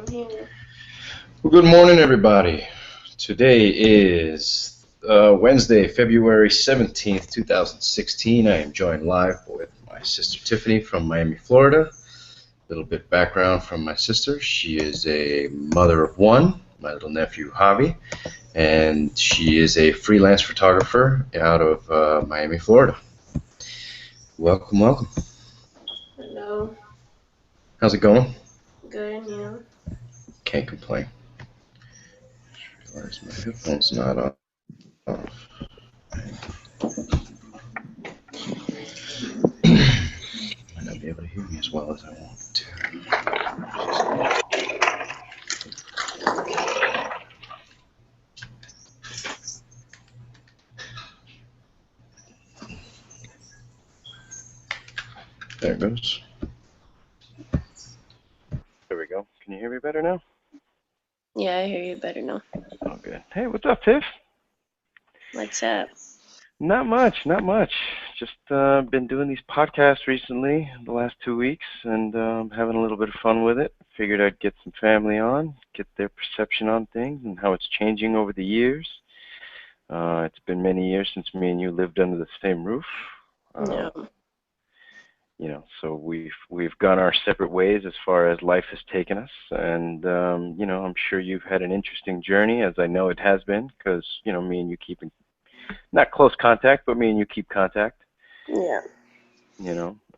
here. Well, good morning, everybody. Today is Wednesday, February 17th, 2016. I am joined live with my sister Tiffany from Miami, Florida. A little bit background from my sister. She is a mother of one, my little nephew Javi, and she is a freelance photographer out of Miami, Florida. Welcome, welcome. Hello. How's it going? Good and you? Can't complain. Realize my headphones not off. Might not be able to hear me as well as I want to. There it goes. There we go. Can you hear me better now? Yeah, I hear you better now. Oh, good. Hey, what's up, Tiff? What's up? Not much, not much. Just been doing these podcasts recently, the last 2 weeks, and having a little bit of fun with it. Figured I'd get some family on, get their perception on things and how it's changing over the years. It's been many years since me and you lived under the same roof. Yeah. So we've gone our separate ways as far as life has taken us, and I'm sure you've had an interesting journey, as I know it has been, because me and you keep in not close contact, but me and you keep contact. Yeah.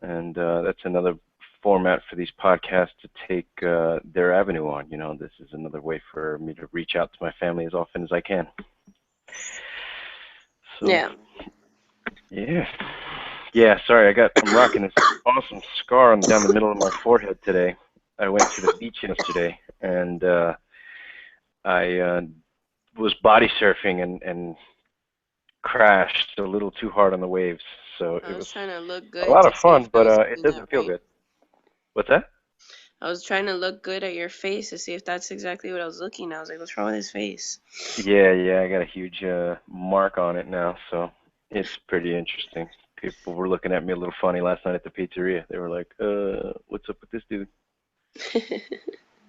And that's another format for these podcasts to take their avenue on. This is another way for me to reach out to my family as often as I can. So, Yeah. Yeah, sorry, I'm rocking this awesome scar down the middle of my forehead today. I went to the beach yesterday, and I was body surfing and crashed a little too hard on the waves. So I it was was trying to look a good lot to of see if fun, I but was it doing that doesn't feel right. good. What's that? I was trying to look good at your face to see if that's exactly what I was looking at. I was like, what's wrong with his face? Yeah, I got a huge mark on it now, so it's pretty interesting. People were looking at me a little funny last night at the pizzeria. They were like, what's up with this dude?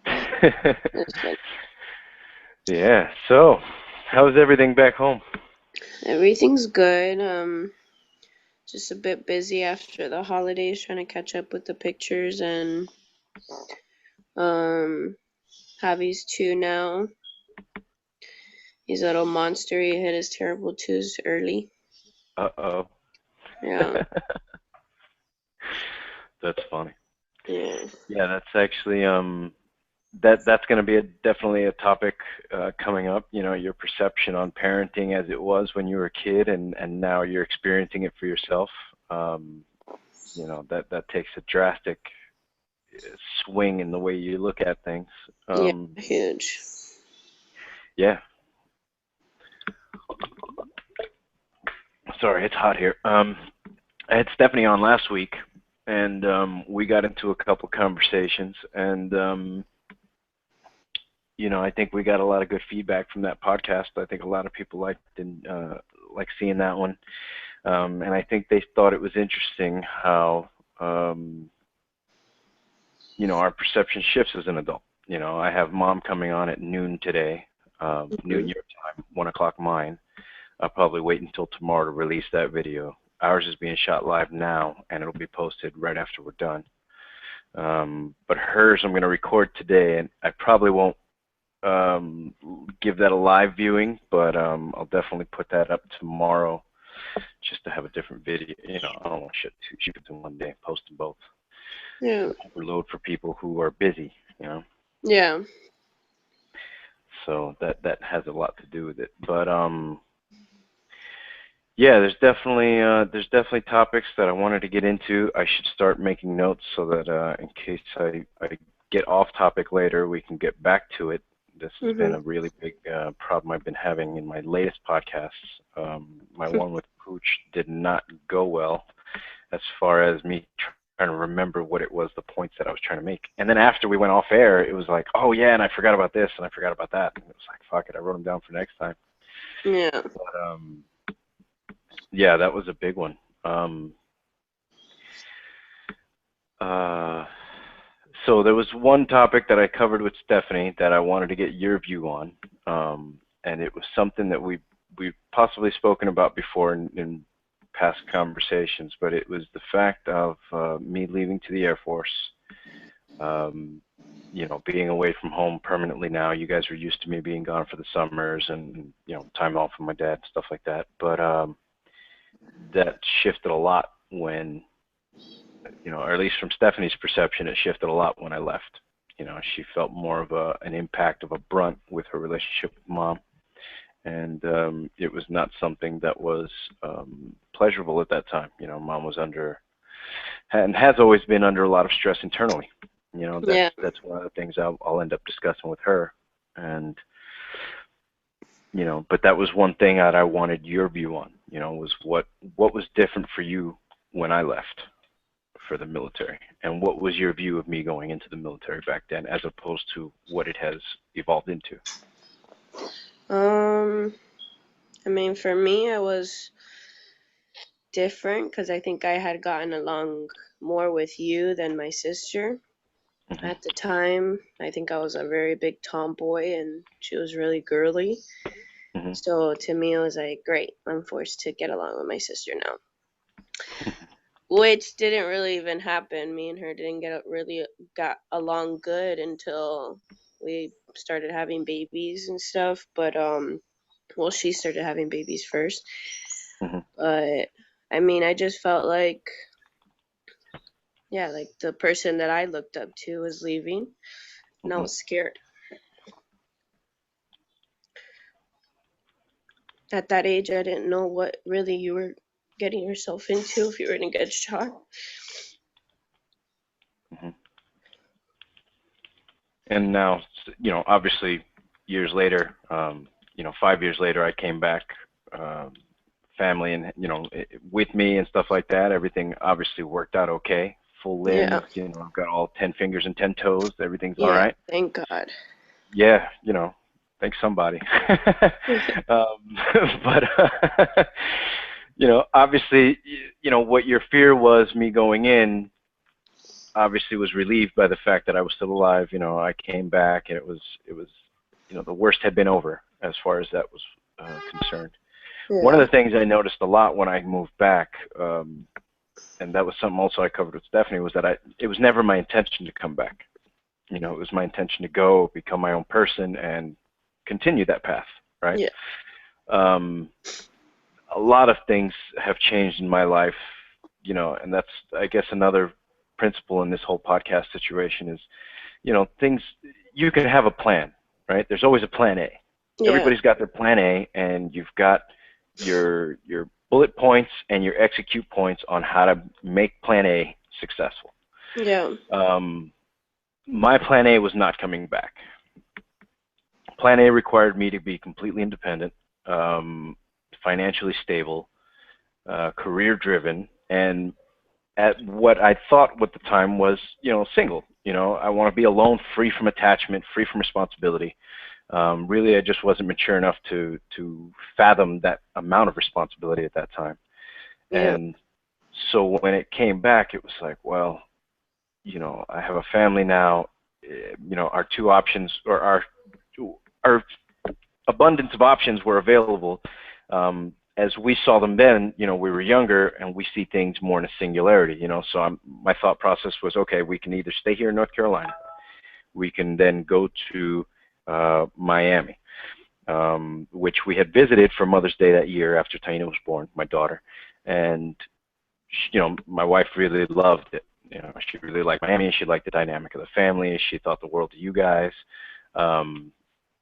That's funny. Yeah, so how's everything back home? Everything's good. Just a bit busy after the holidays, trying to catch up with the pictures and um, Javi's two now. He's a little monster. He hit his terrible twos early. Uh-oh. Yeah. That's funny. Yeah. Yeah, that's actually that's going to be definitely a topic coming up. Your perception on parenting as it was when you were a kid, and now you're experiencing it for yourself. Um, that takes a drastic swing in the way you look at things. Yeah, huge. Yeah. Sorry, it's hot here. I had Stephanie on last week, and we got into a couple conversations, and I think we got a lot of good feedback from that podcast. I think a lot of people liked seeing that one, and I think they thought it was interesting how our perception shifts as an adult. I have mom coming on at noon today, noon your time, 1 o'clock mine. I'll probably wait until tomorrow to release that video. Ours is being shot live now, and it'll be posted right after we're done. But hers I'm going to record today, and I probably won't give that a live viewing, but I'll definitely put that up tomorrow just to have a different video. I don't want to shoot it in one day, post them both. Yeah. Overload for people who are busy, Yeah. So that has a lot to do with it. But yeah, there's definitely topics that I wanted to get into. I should start making notes so that in case I get off topic later, we can get back to it. This has been a really big problem I've been having in my latest podcasts. My one with Pooch did not go well as far as me trying to remember what it was, the points that I was trying to make. And then after we went off air, it was like, oh yeah, and I forgot about this and I forgot about that. And it was like, fuck it, I wrote them down for next time. Yeah. But yeah, that was a big one. So So there was one topic that I covered with Stephanie that I wanted to get your view on, and it was something that we've possibly spoken about before in past conversations, but it was the fact of me leaving to the Air Force. Um, you know, being away from home permanently now. You guys are used to me being gone for the summers and you know, time off with my dad, stuff like that. But that shifted a lot when, you know, or at least from Stephanie's perception, it shifted a lot when I left. You know, she felt more of an impact of a brunt with her relationship with mom, and it was not something that was pleasurable at that time. You know, mom was under and has always been under a lot of stress internally. You know, Yeah. that's one of the things I'll end up discussing with her, and you know, but that was one thing that I wanted your view on. You know, was what was different for you when I left for the military, and what was your view of me going into the military back then, as opposed to what it has evolved into. I mean, for me, I was different because I think I had gotten along more with you than my sister. Hmm. At the time, I think I was a very big tomboy and she was really girly. Hmm. So to me, it was like, great, I'm forced to get along with my sister now. Which didn't really even happen. Me and her didn't got along good until we started having babies and stuff. But well, she started having babies first. Hmm. But I mean, I just felt like, yeah, like the person that I looked up to was leaving, and I Hmm. was scared. At that age, I didn't know what really you were getting yourself into if you were going to get shot. Hmm. And now, you know, obviously, years later, you know, 5 years later, I came back, um, family, and you know, with me and stuff like that. Everything obviously worked out okay. Full Yeah, limbs, you know, I've got all 10 fingers and 10 toes. Everything's all yeah, right. thank God. Yeah, you know, thanks somebody. um, but you know, obviously, you know, what your fear was me going in, obviously was relieved by the fact that I was still alive. You know, I came back and it was, you know, the worst had been over as far as that was concerned. One of Yeah, the things I noticed a lot when I moved back, and that was something also I covered with Stephanie, was that it was never my intention to come back. You know, it was my intention to go, become my own person, and continue that path, right? yeah, Um, a lot of things have changed in my life, you know, and that's, I guess, another principle in this whole podcast situation is, you know, things, you can have a plan, right? There's always a plan A. yeah, Everybody's got their plan A, and you've got your bullet points and your execute points on how to make plan A successful. yeah, Um, my plan A was not coming back. Plan A required me to be completely independent, um, financially stable, career driven, and at what I thought at the time was, you know, single. You know, I want to be alone, free from attachment, free from responsibility. Really, I just wasn't mature enough to fathom that amount of responsibility at that time. yeah, And so when it came back, it was like, well, you know, I have a family now. You know, our two options, or our abundance of options were available. As we saw them then, you know, we were younger and we see things more in a singularity, you know. So my thought process was, okay, we can either stay here in North Carolina, we can then go to Miami, which we had visited for Mother's Day that year after Taina was born, my daughter, and you know, my wife really loved it. You know, she really liked Miami. She liked the dynamic of the family. She thought the world of you guys.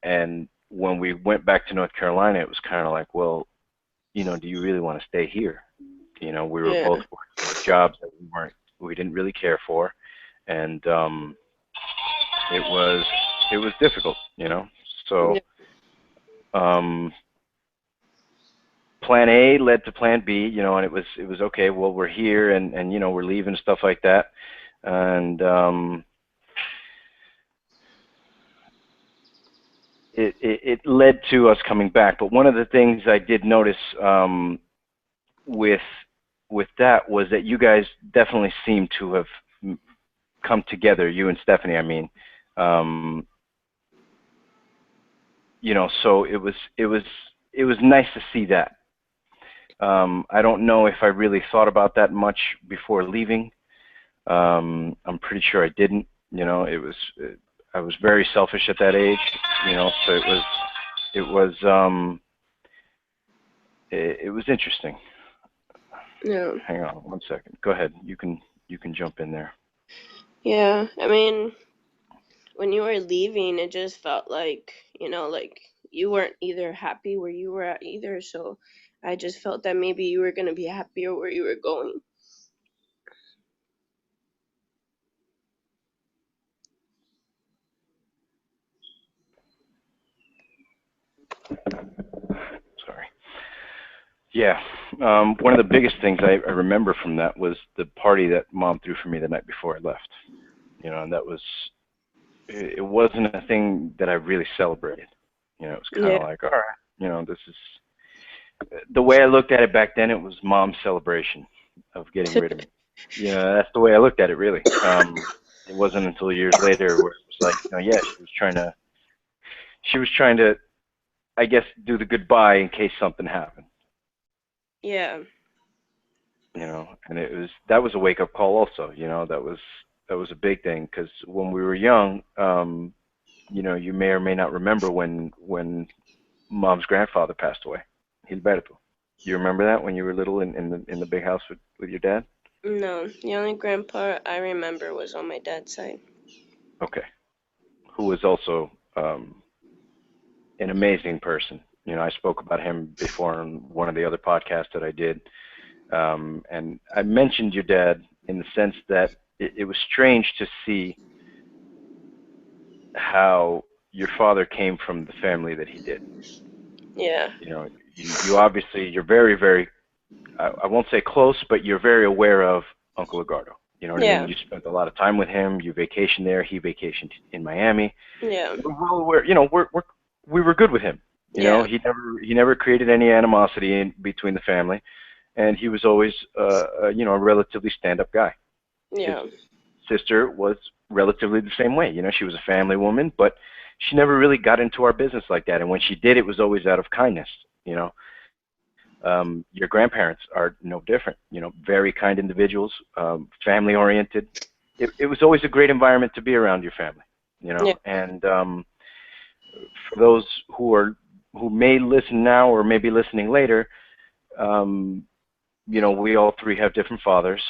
And when we went back to North Carolina, it was kind of like, well, you know, do you really want to stay here? You know, we were both yeah, working jobs that we didn't really care for, and it was it was difficult, you know. yeah, So um, plan A led to plan B, you know, and it was okay. Well, we're here, and you know, we're leaving, stuff like that, and it led to us coming back. But one of the things I did notice with with that was that you guys definitely seem to have come together, you and Stephanie, I mean. Um, so it was nice to see that. I don't know if I really thought about that much before leaving. I'm pretty sure I didn't. I was very selfish at that age. So it was it was interesting. Yeah. Hang on one second. Go ahead. You can jump in there. Yeah. I mean, when you were leaving, it just felt like, like you weren't either happy where you were at either. So I just felt that maybe you were going to be happier where you were going. Sorry. Yeah. One of the biggest things I remember from that was the party that Mom threw for me the night before I left. And that was it wasn't a thing that I really celebrated. It was kind Yeah. of like, all right, this is the way I looked at it back then. It was Mom's celebration of getting rid of me. That's the way I looked at it, really. It wasn't until years later where it was like, yeah, she was trying to, I guess, do the goodbye in case something happened. Yeah. And that was a wake up call also. That was a big thing because when we were young, you may or may not remember when Mom's grandfather passed away, Gilberto. You remember that when you were little in the big house with your dad? No, the only grandpa I remember was on my dad's side. Okay. Who was also an amazing person. I spoke about him before on one of the other podcasts that I did. And I mentioned your dad in the sense that it was strange to see how your father came from the family that he did. Yeah. You obviously, you're very, very, I won't say close, but you're very aware of Uncle Edgardo. You know what I mean? Yeah. You spent a lot of time with him. You vacationed there. He vacationed in Miami. Yeah. We're well aware. We were good with him. Yeah. He never created any animosity between the family, and he was always a relatively stand-up guy. His Yeah. sister was relatively the same way. She was a family woman, but she never really got into our business like that. And when she did, it was always out of kindness. Your grandparents are no different. Very kind individuals, family oriented. It was always a great environment to be around your family. Yeah. And for those who may listen now or may be listening later, um, we all three have different fathers.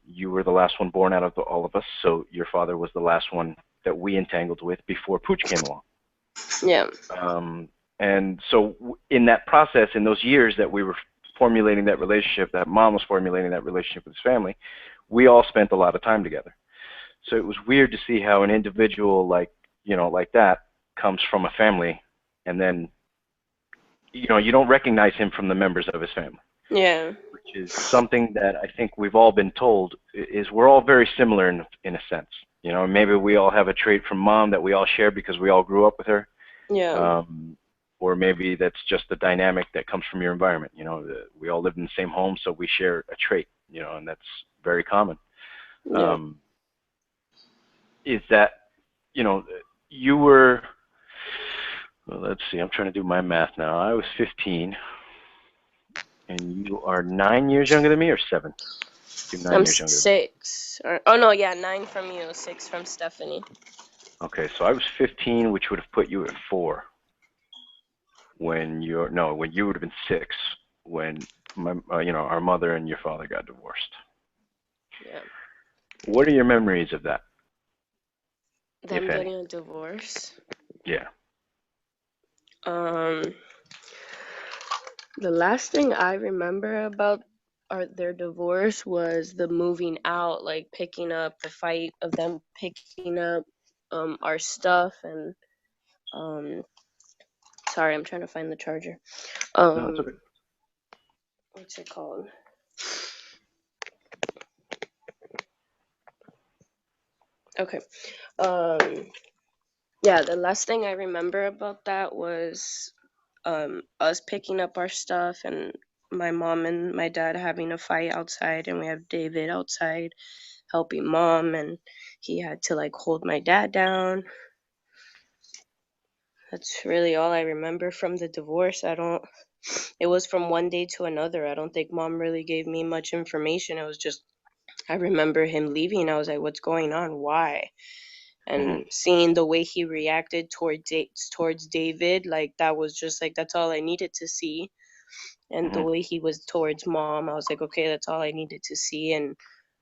You were the last one born out of all of us, so your father was the last one that we entangled with before Pooch came along. Yeah. And so in that process, in those years that we were formulating that relationship, that Mom was formulating that relationship with his family, we all spent a lot of time together. So it was weird to see how an individual like that comes from a family, and then you don't recognize him from the members of his family, Yeah. which is something that I think we've all been told is we're all very similar in a sense. Maybe we all have a trait from Mom that we all share because we all grew up with her, Yeah. or maybe that's just the dynamic that comes from your environment. We all lived in the same home, so we share a trait. And that's very common. Yeah. Um, is that you know you were well, let's see, I'm trying to do my math now. I was 15 and you are 9 years younger than me, or 7? You're nine I'm years younger than me. 6. Oh no, yeah, 9 from you, 6 from Stephanie. Okay, so I was 15, which would have put you at 4 when you would have been 6 when our mother and your father got divorced. Yeah. What are your memories of that, if Them any? getting a divorce. Yeah. Um, the last thing I remember about their divorce was the moving out, like picking up the fight of them picking up our stuff and um sorry, I'm trying to find the charger. No, it's Um okay. what's it called? Okay. Um yeah, the last thing I remember about that was us picking up our stuff and my mom and my dad having a fight outside, and we have David outside helping mom, and he had to like hold my dad down. That's really all I remember from the divorce. I don't It was from one day to another. I don't think mom really gave me much information. It was just I remember him leaving. I was like, what's going on? Why? Hmm. And seeing the way he reacted towards David, like that was just like that's all I needed to see. And the Hmm. way he was towards mom, I was like, okay, that's all I needed to see, and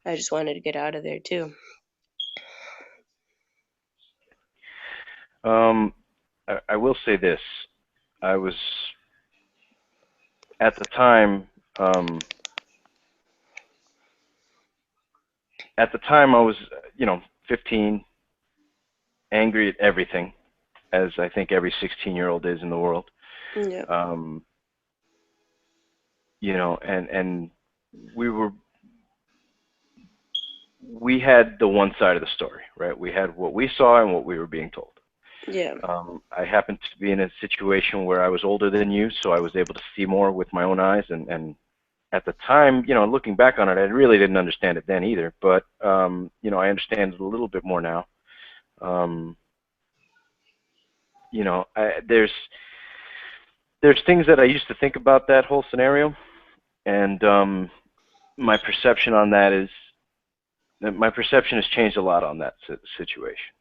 I just wanted to get out of there too. Um, I will say this. I was at the time. At the time, I was, 15, angry at everything, as I think every 16-year-old is in the world. Yeah, Um, and we were we had the one side of the story, right? We had what we saw and what we were being told. yeah, I happened to be in a situation where I was older than you, so I was able to see more with my own eyes. And at the time, looking back on it, I really didn't understand it then either. But I understand it a little bit more now. Um, there's things that I used to think about that whole scenario, and my perception on that is my perception has changed a lot on that situation.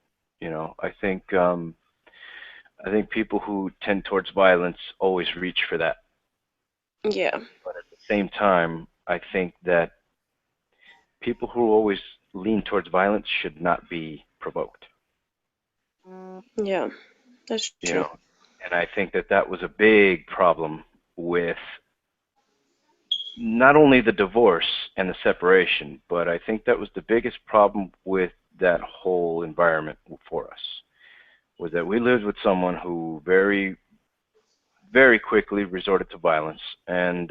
I think people who tend towards violence always reach for that. yeah, But at the same time, I think that people who always lean towards violence should not be provoked. yeah. That's You true. know, and I think that that was a big problem with not only the divorce and the separation, but I think that was the biggest problem with that whole environment for us, was that we lived with someone who very, very quickly resorted to violence, and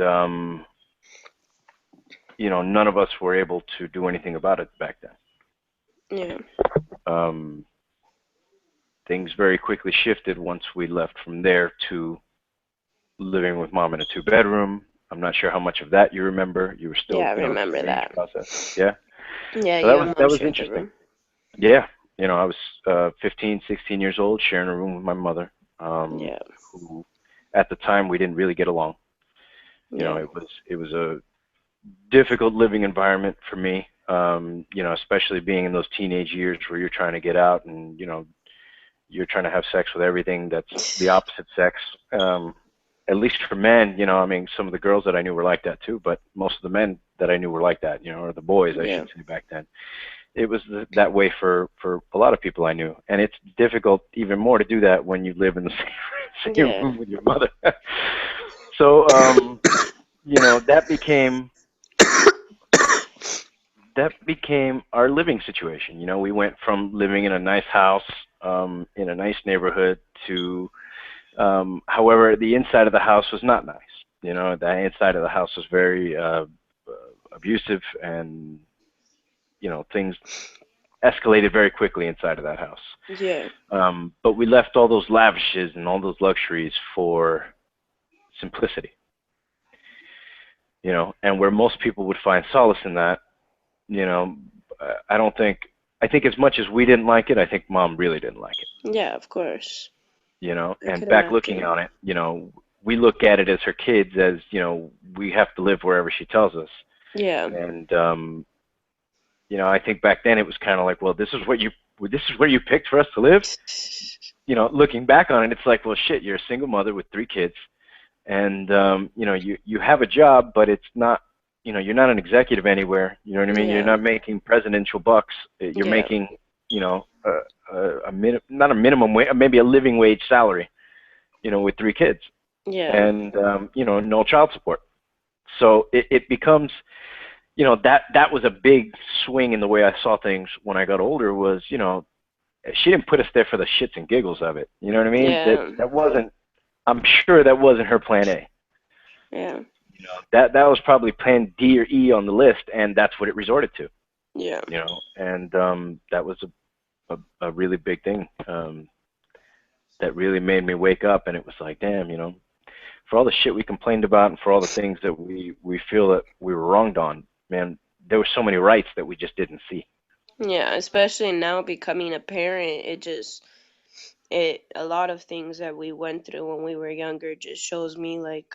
none of us were able to do anything about it back then. Yeah, Um, Things very quickly shifted once we left from there to living with mom in a two-bedroom. I'm not sure how much of that you remember. You were yeah. still, I remember figuring that. each process. Yeah. Yeah, So that you was and that mom was shared the interesting. room. Yeah. I was 15, 16 years old, sharing a room with my mother, Yeah, who at the time we didn't really get along. yeah, It was a difficult living environment for me. Especially being in those teenage years where you're trying to get out and you're trying to have sex with everything that's the opposite sex. At least for men, I mean, some of the girls that I knew were like that too, but most of the men that I knew were like that, or the boys, I yeah, should say, back then. It was that way for a lot of people I knew, and it's difficult even more to do that when you live in the same yeah, room with your mother. So, that became our living situation. We went from living in a nice house, in a nice neighborhood, to however, the inside of the house was not nice. The inside of the house was very abusive, and things escalated very quickly inside of that house. yeah, But we left all those lavishes and all those luxuries for simplicity. And where most people would find solace in that, you know, I don't think. I think as much as we didn't like it, I think mom really didn't like it. yeah. Of course, I And could back looking imagine. on it, we look at it as her kids, as we have to live wherever she tells us. Yeah, And I think back then it was kind of like, well, this is where you picked for us to live. Looking back on it, it's like, well, shit, you're a single mother with three kids, and you have a job, but it's not, you're not an executive anywhere. You know what I mean? You're yeah, not making presidential bucks. You're yeah, making, not a minimum wage, maybe a living wage salary, with three kids, yeah, and no child support. So it becomes, that was a big swing in the way I saw things when I got older. Was, she didn't put us there for the shits and giggles of it. You know what I mean? That yeah, that wasn't. I'm sure that wasn't her plan A. yeah, That was probably plan D or E on the list, and that's what it resorted to. yeah, And that was a really big thing, that really made me wake up, and it was like, damn, for all the shit we complained about and for all the things that we feel that we were wronged on, man, there were so many rights that we just didn't see. Yeah, especially now becoming a parent, it just it a lot of things that we went through when we were younger just shows me like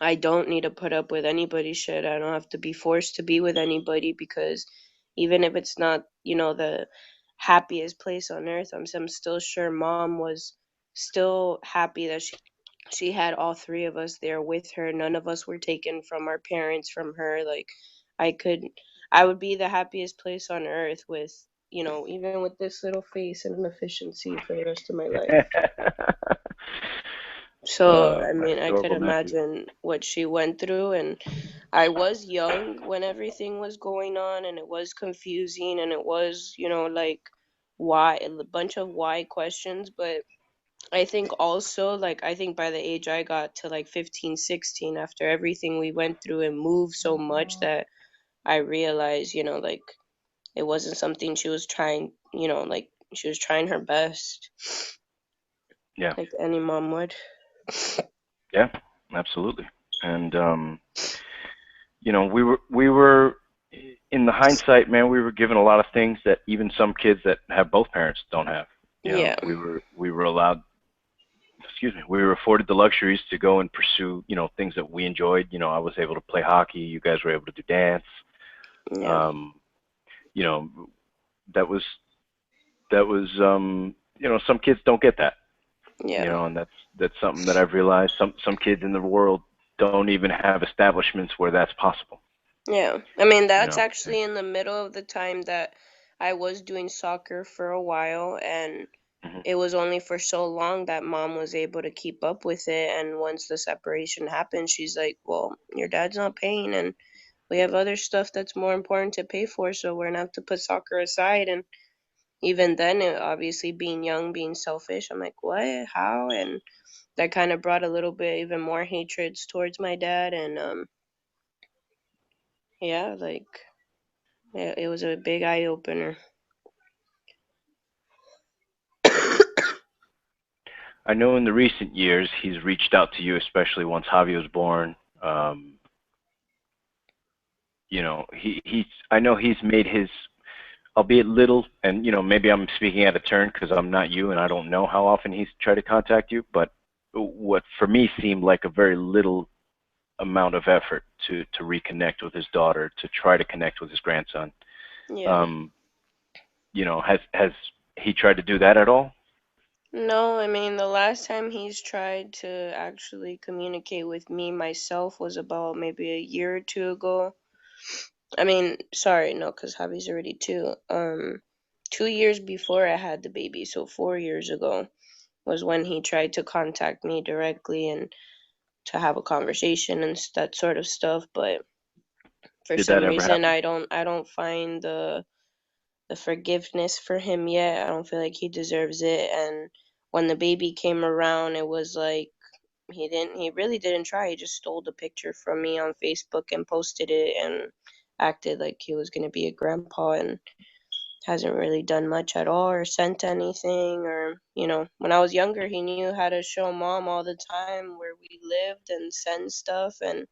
I don't need to put up with anybody's shit. I don't have to be forced to be with anybody because even if it's not, the happiest place on earth, I'm still sure mom was still happy that she had all three of us there with her. None of us were taken from our parents from her. Like I could I would be the happiest place on earth with, even with this little face and inefficiency for the rest of my life. So, I My mean, I could adorable nephew. imagine what she went through. And I was young when everything was going on, and it was confusing, and it was, like, why, a bunch of why questions. But I think also, like, I think by the age I got to like 15, 16, after everything we went through and moved so much, that I realized, like, it wasn't something she was trying, like, she was trying her best, Yeah, like any mom would. yeah, absolutely. And we were in the hindsight, man, we were given a lot of things that even some kids that have both parents don't have. Yeah, We were allowed, excuse me, we were afforded the luxuries to go and pursue, things that we enjoyed. I was able to play hockey, you guys were able to do dance. yeah, Um, you know, that was some kids don't get that. yeah. And that's something that I've realized. Some kids in the world don't even have establishments where that's possible. Yeah. I mean, You that's know. actually in the middle of the time that I was doing soccer for a while, and Mhm. it was only for so long that mom was able to keep up with it. And once the separation happened, she's like, well, your dad's not paying, and we have other stuff that's more important to pay for, so we're gonna have to put soccer aside. And even then, obviously being young, being selfish, I'm like, what? How? And that kind of brought a little bit even more hatreds towards my dad. And yeah, like it was a big eye opener. I know in the recent years he's reached out to you, especially once Javi was born. Um, he's. I know he's made his, albeit little, and maybe I'm speaking out of turn because I'm not you and I don't know how often he's tried to contact you, but what for me seemed like a very little amount of effort to reconnect with his daughter, to try to connect with his grandson. Yeah. Um, has he tried to do that at all? No, I mean, the last time he's tried to actually communicate with me myself was about maybe a year or two ago. I mean, sorry, no, because Javi's already two. 2 years before I had the baby, so 4 years ago, was when he tried to contact me directly and to have a conversation and that sort of stuff. But for Did that some ever reason, happen? I don't find the forgiveness for him yet. I don't feel like he deserves it. And when the baby came around, it was like he really didn't try. He just stole the picture from me on Facebook and posted it and acted like he was gonna be a grandpa, and hasn't really done much at all or sent anything. Or when I was younger, he knew how to show mom all the time where we lived and send stuff, and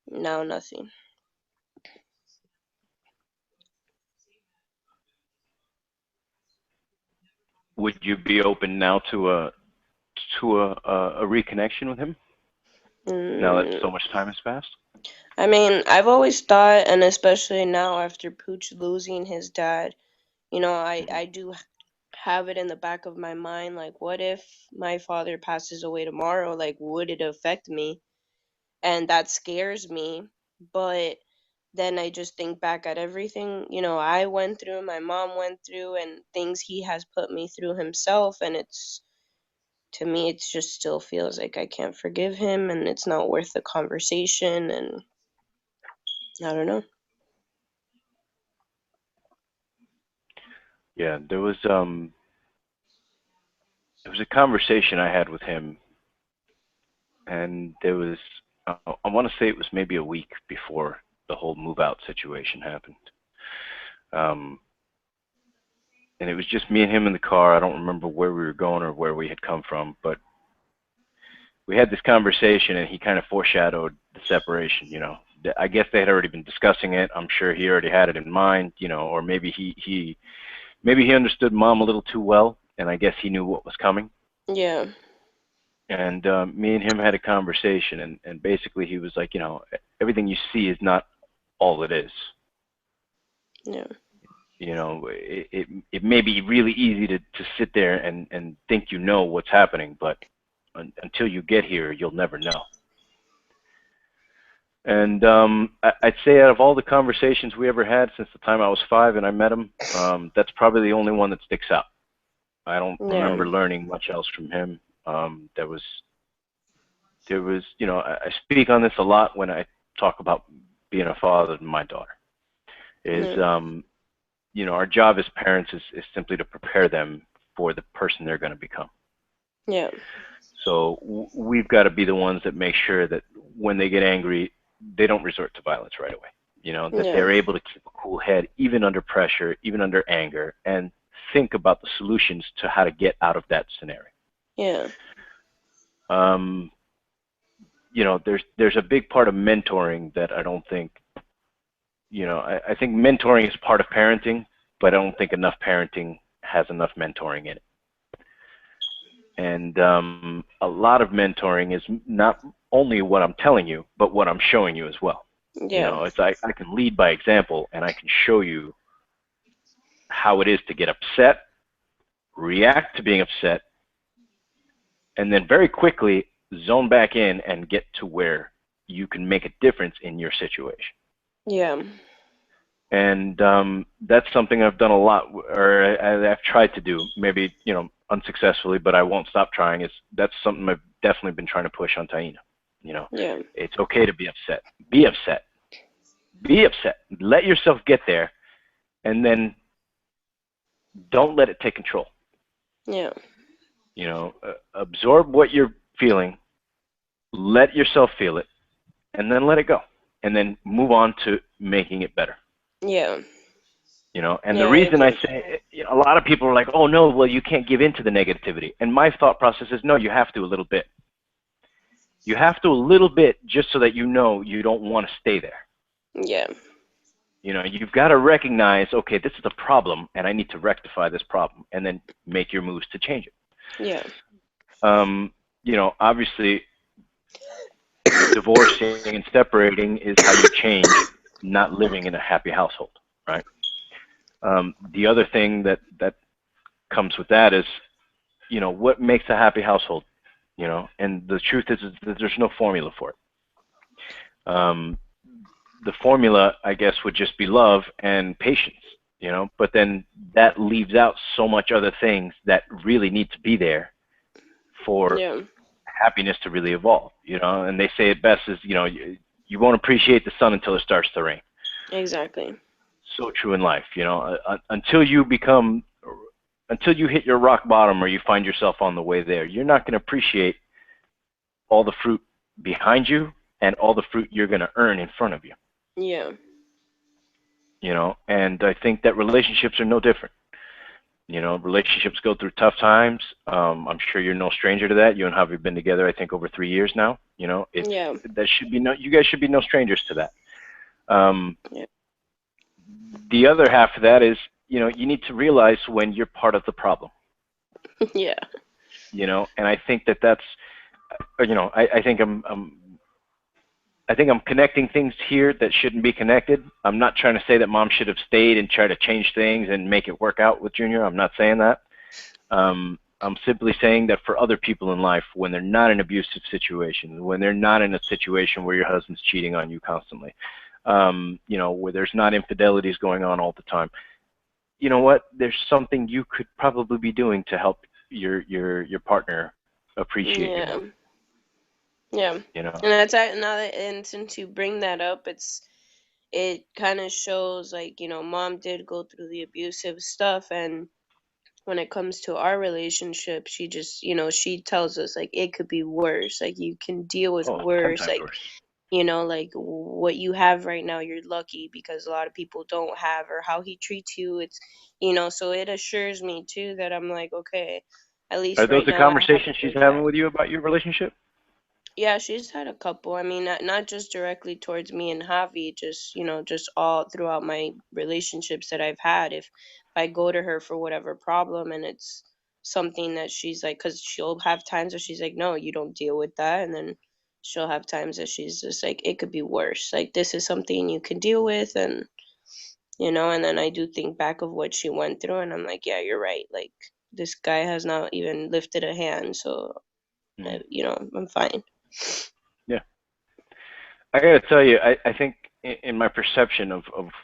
now nothing. Would you be open now to a reconnection with him now that mm, so much time has passed? I mean, I've always thought, and especially now after Pooch losing his dad, Hmm. I do have it in the back of my mind, like, what if my father passes away tomorrow? Like, would it affect me? And that scares me. But then I just think back at everything, I went through, my mom went through, and things he has put me through himself. And to me, it just still feels like I can't forgive him, and it's not worth the conversation. And I don't know. Yeah, there was a conversation I had with him, and there was I want to say it was maybe a week before the whole move out situation happened. Um, and it was just me and him in the car. I don't remember where we were going or where we had come from, but we had this conversation, and he kind of foreshadowed the separation. I guess they had already been discussing it. I'm sure he already had it in mind, or maybe maybe he understood mom a little too well, and I guess he knew what was coming. Yeah. And me and him had a conversation, and basically he was like, everything you see is not all it is. Yeah. It may be really easy to sit there and think you know what's happening, but until you get here, you'll never know. And I'd say out of all the conversations we ever had since the time I was 5 and I met him, that's probably the only one that sticks out. I don't Yeah. remember learning much else from him. There was, I speak on this a lot when I talk about being a father to my daughter. Is Yeah. our job as parents is simply to prepare them for the person they're going to become. Yeah. So we've got to be the ones that make sure that when they get angry, they don't resort to violence right away. That Yeah. they're able to keep a cool head even under pressure, even under anger, and think about the solutions to how to get out of that scenario. Yeah. Um, there's a big part of mentoring that I don't think, I think mentoring is part of parenting, but I don't think enough parenting has enough mentoring in it. And a lot of mentoring is not only what I'm telling you, but what I'm showing you as well. Yeah. It's I can lead by example, and I can show you how it is to get upset, react to being upset, and then very quickly zone back in and get to where you can make a difference in your situation. Yeah. And that's something I've done a lot, or I've tried to do, maybe unsuccessfully, but I won't stop trying. That's something I've definitely been trying to push on Taina. Yeah. It's okay to be upset. Be upset. Be upset. Let yourself get there, and then don't let it take control. Yeah. Absorb what you're feeling, let yourself feel it, and then let it go, and then move on to making it better. Yeah. And the Yeah, I reason I agree. say, a lot of people are like, oh no, well, you can't give in to the negativity. And my thought process is, no, you have to a little bit. You have to a little bit just so that you don't want to stay there. Yeah. You've got to recognize, okay, this is a problem, and I need to rectify this problem, and then make your moves to change it. Yeah. Obviously, divorcing and separating is how you change not living in a happy household, right? The other thing that comes with that is, what makes a happy household? And the truth is that there's no formula for it. The formula, I guess, would just be love and patience, but then that leaves out so much other things that really need to be there for Yeah. happiness to really evolve, and they say it best is, you won't appreciate the sun until it starts to rain. Exactly. So true in life, until you hit your rock bottom or you find yourself on the way there, you're not going to appreciate all the fruit behind you and all the fruit you're going to earn in front of you. Yeah. And I think that relationships are no different. Relationships go through tough times. I'm sure you're no stranger to that. You and Javi have been together, I think, over 3 years now. Yeah. You guys should be no strangers to that. Yeah. The other half of that is, you need to realize when you're part of the problem. Yeah. And I think that's, I think I'm connecting things here that shouldn't be connected. I'm not trying to say that mom should have stayed and try to change things and make it work out with Junior. I'm not saying that. I'm simply saying that for other people in life, when they're not in abusive situations, when they're not in a situation where your husband's cheating on you constantly, where there's not infidelities going on all the time, you know what? There's something you could probably be doing to help your partner appreciate you Yeah. more. Yeah. You know. And that's now that, and since you bring that up, it kind of shows, like, mom did go through the abusive stuff, and when it comes to our relationship, she just, she tells us, like, it could be worse, like, you can deal with Oh, ten worse, times like, worse. like, what you have right now, you're lucky, because a lot of people don't have, or how he treats you, it's, so it assures me too that I'm like, okay, at Are least those right the now I have a conversations she's good having track. with you about your relationship? Yeah, she's had a couple. I mean, not just directly towards me and Javi, just, just all throughout my relationships that I've had. If I go to her for whatever problem and it's something that she's like, because she'll have times where she's like, no, you don't deal with that. And then she'll have times that she's just like, it could be worse. Like, this is something you can deal with. And then I do think back of what she went through, and I'm like, yeah, you're right. Like, this guy has not even lifted a hand. So, Mm. I'm fine. Yeah, I gotta tell you, I think in my perception of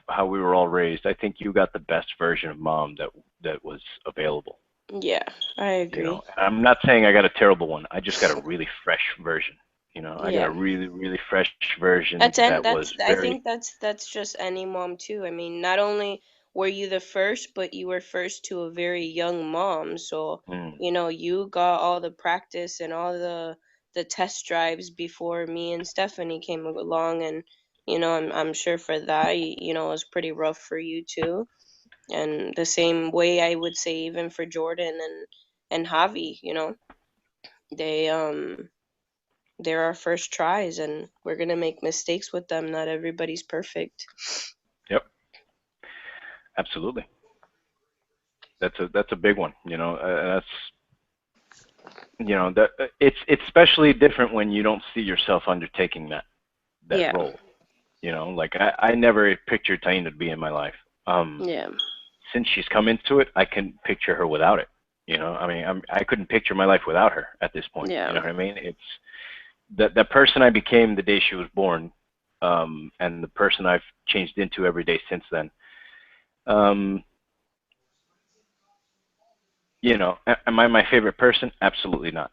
how we were all raised, I think you got the best version of mom that was available. Yeah, I You know, agree. I'm not saying I got a terrible one. I just got a really fresh version. You know, I got a Yeah. really, really fresh version That's and that was that's I very. think that's just any mom too. I mean, not only were you the first, but you were first to a very young mom. So, Mm, you got all the practice and all the test drives before me and Stephanie came along, and I'm sure for that, it was pretty rough for you too. And the same way I would say even for Jordan and Javi, they they're our first tries, and we're going to make mistakes with them. Not everybody's perfect. yep, absolutely. That's a big one. That's that it's especially different when you don't see yourself undertaking that Yeah. role. Like I never pictured Taina to be in my life. Um, Yeah. since she's come into it, I can picture her without it. I mean, I couldn't picture my life without her at this point. You Yeah. know what I mean? It's the person I became the day she was born, and the person I've changed into every day since then. Um, am I my favorite person? Absolutely not.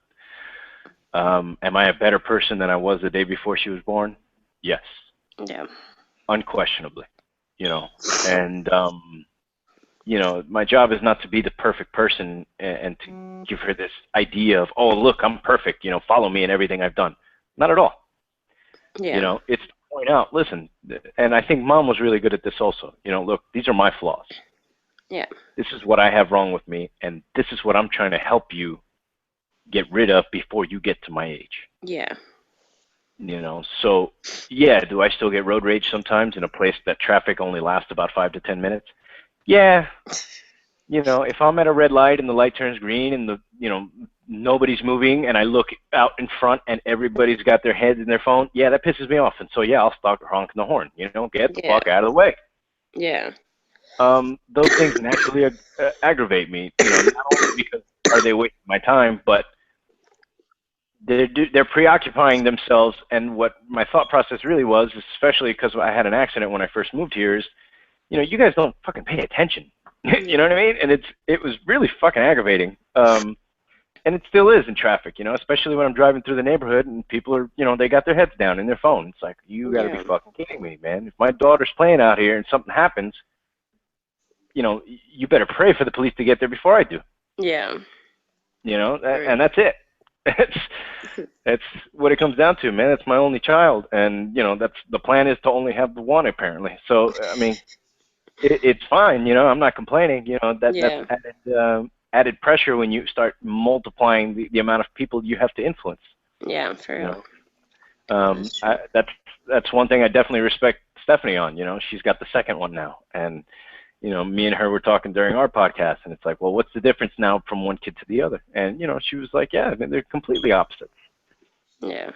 Am I a better person than I was the day before she was born? Yes, Yeah. unquestionably. You know, and my job is not to be the perfect person and to give her this idea of, oh, look, I'm perfect. Follow me in everything I've done. Not at all. Yeah. It's to point out, listen, and I think mom was really good at this also. Look, these are my flaws. Yeah. This is what I have wrong with me, and this is what I'm trying to help you get rid of before you get to my age. Yeah. So yeah, do I still get road rage sometimes in a place that traffic only lasts about 5 to 10 minutes? Yeah, if I'm at a red light and the light turns green and nobody's moving and I look out in front and everybody's got their heads in their phone, yeah, that pisses me off. And so yeah, I'll start honking the horn. Get the Yeah. fuck out of the way. Yeah. Those things naturally aggravate me. Not only because are they wasting my time, but they're preoccupying themselves. And what my thought process really was, especially because I had an accident when I first moved here, is you guys don't fucking pay attention. You know Yeah. what I mean? And it was really fucking aggravating. And it still is in traffic, especially when I'm driving through the neighborhood and people are, they got their heads down in their phone. It's like, you got to be Yeah. fucking kidding me, man. If my daughter's playing out here and something happens, you better pray for the police to get there before I do. Yeah. For And real. that's it. That's that's what it comes down to, man. It's my only child, and that's the plan is to only have the one apparently. So I mean, it's fine. I'm not complaining. That's Yeah. added pressure when you start multiplying the amount of people you have to influence. Yeah. For You real. know, That's true. that's one thing I definitely respect Stephanie on. She's got the second one now, and me and her were talking during our podcast, and it's like, well, what's the difference now from one kid to the other? And she was like, yeah, I mean, they're completely opposite. Yeah.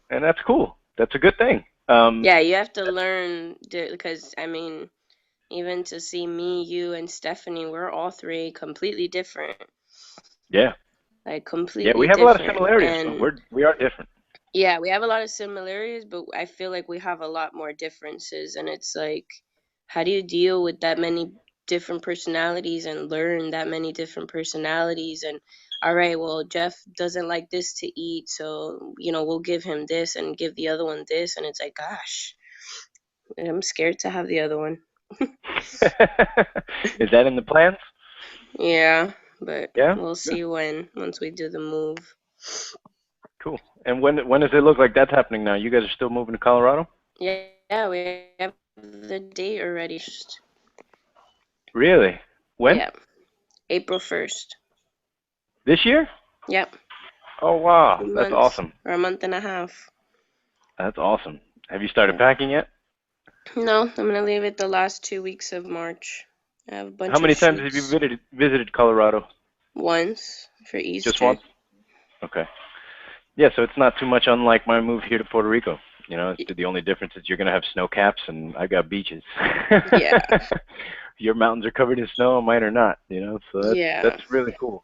And that's cool. That's a good thing. Yeah. You have to learn because I mean, even to see me, you, and Stephanie, we're all three completely different. Yeah, Like yeah, completely we have a lot of different. similarities, but And we are different. yeah, we have a lot of similarities, but I feel like we have a lot more differences. And it's like, how do you deal with that many different personalities and learn that many different personalities? And all right, well, Jeff doesn't like this to eat, so we'll give him this and give the other one this. And it's like, gosh, I'm scared to have the other one. Is that in the plans? Yeah, but Yeah, we'll yeah, see once we do the move. cool. And when does it look like that's happening now? You guys are still moving to Colorado? Yeah, we have the date already. Really? When? Yeah, April 1st. This year? Yep. Oh Two wow, that's months awesome. or a month and a half. That's awesome. Have you started Yeah. packing yet? No, I'm gonna leave it the last 2 weeks of March. I have a How bunch of many times have you shoots. visited Colorado? Once for Just Easter. once? Okay. Yeah, so it's not too much unlike my move here to Puerto Rico. You know, Y- the only difference is you're gonna have snow caps and I got beaches. Yeah, Your mountains are covered in snow, and mine are not. You know, so that's yeah, really cool.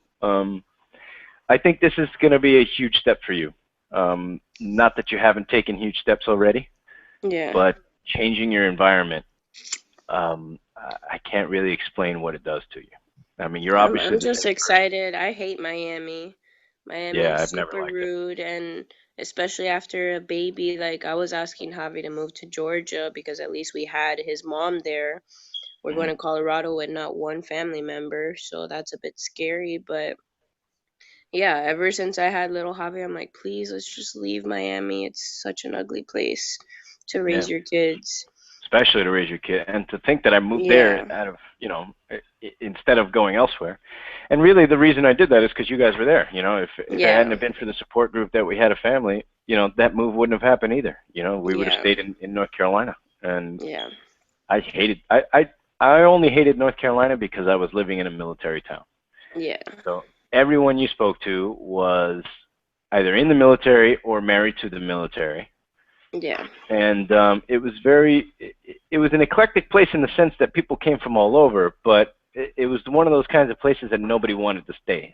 I think this is gonna be a huge step for you. Not that you haven't taken huge steps already, yeah. but changing your environment, I can't really explain what it does to you. I mean, you're obviously I'm the just same person. excited. I hate Miami. Miami Yeah, is I've never super liked it. rude, and especially after a baby, like I was asking Javi to move to Georgia because at least we had his mom there. We're going Hmm. to Colorado with not one family member, so that's a bit scary. But yeah, ever since I had little Javi, I'm like, please, let's just leave Miami. It's such an ugly place to Yeah, raise your kids. especially to raise your kid, and to think that I moved there Yeah, out of, instead of going elsewhere. And really, the reason I did that is because you guys were there. You know, if it hadn't yeah, have been for the support group that we had a family, that move wouldn't have happened either. You know, we would have yeah, stayed in North Carolina, and yeah, I hated I only hated North Carolina because I was living in a military town. yeah, So everyone you spoke to was either in the military or married to the military, yeah, and it was an eclectic place in the sense that people came from all over, but it was one of those kinds of places that nobody wanted to stay in.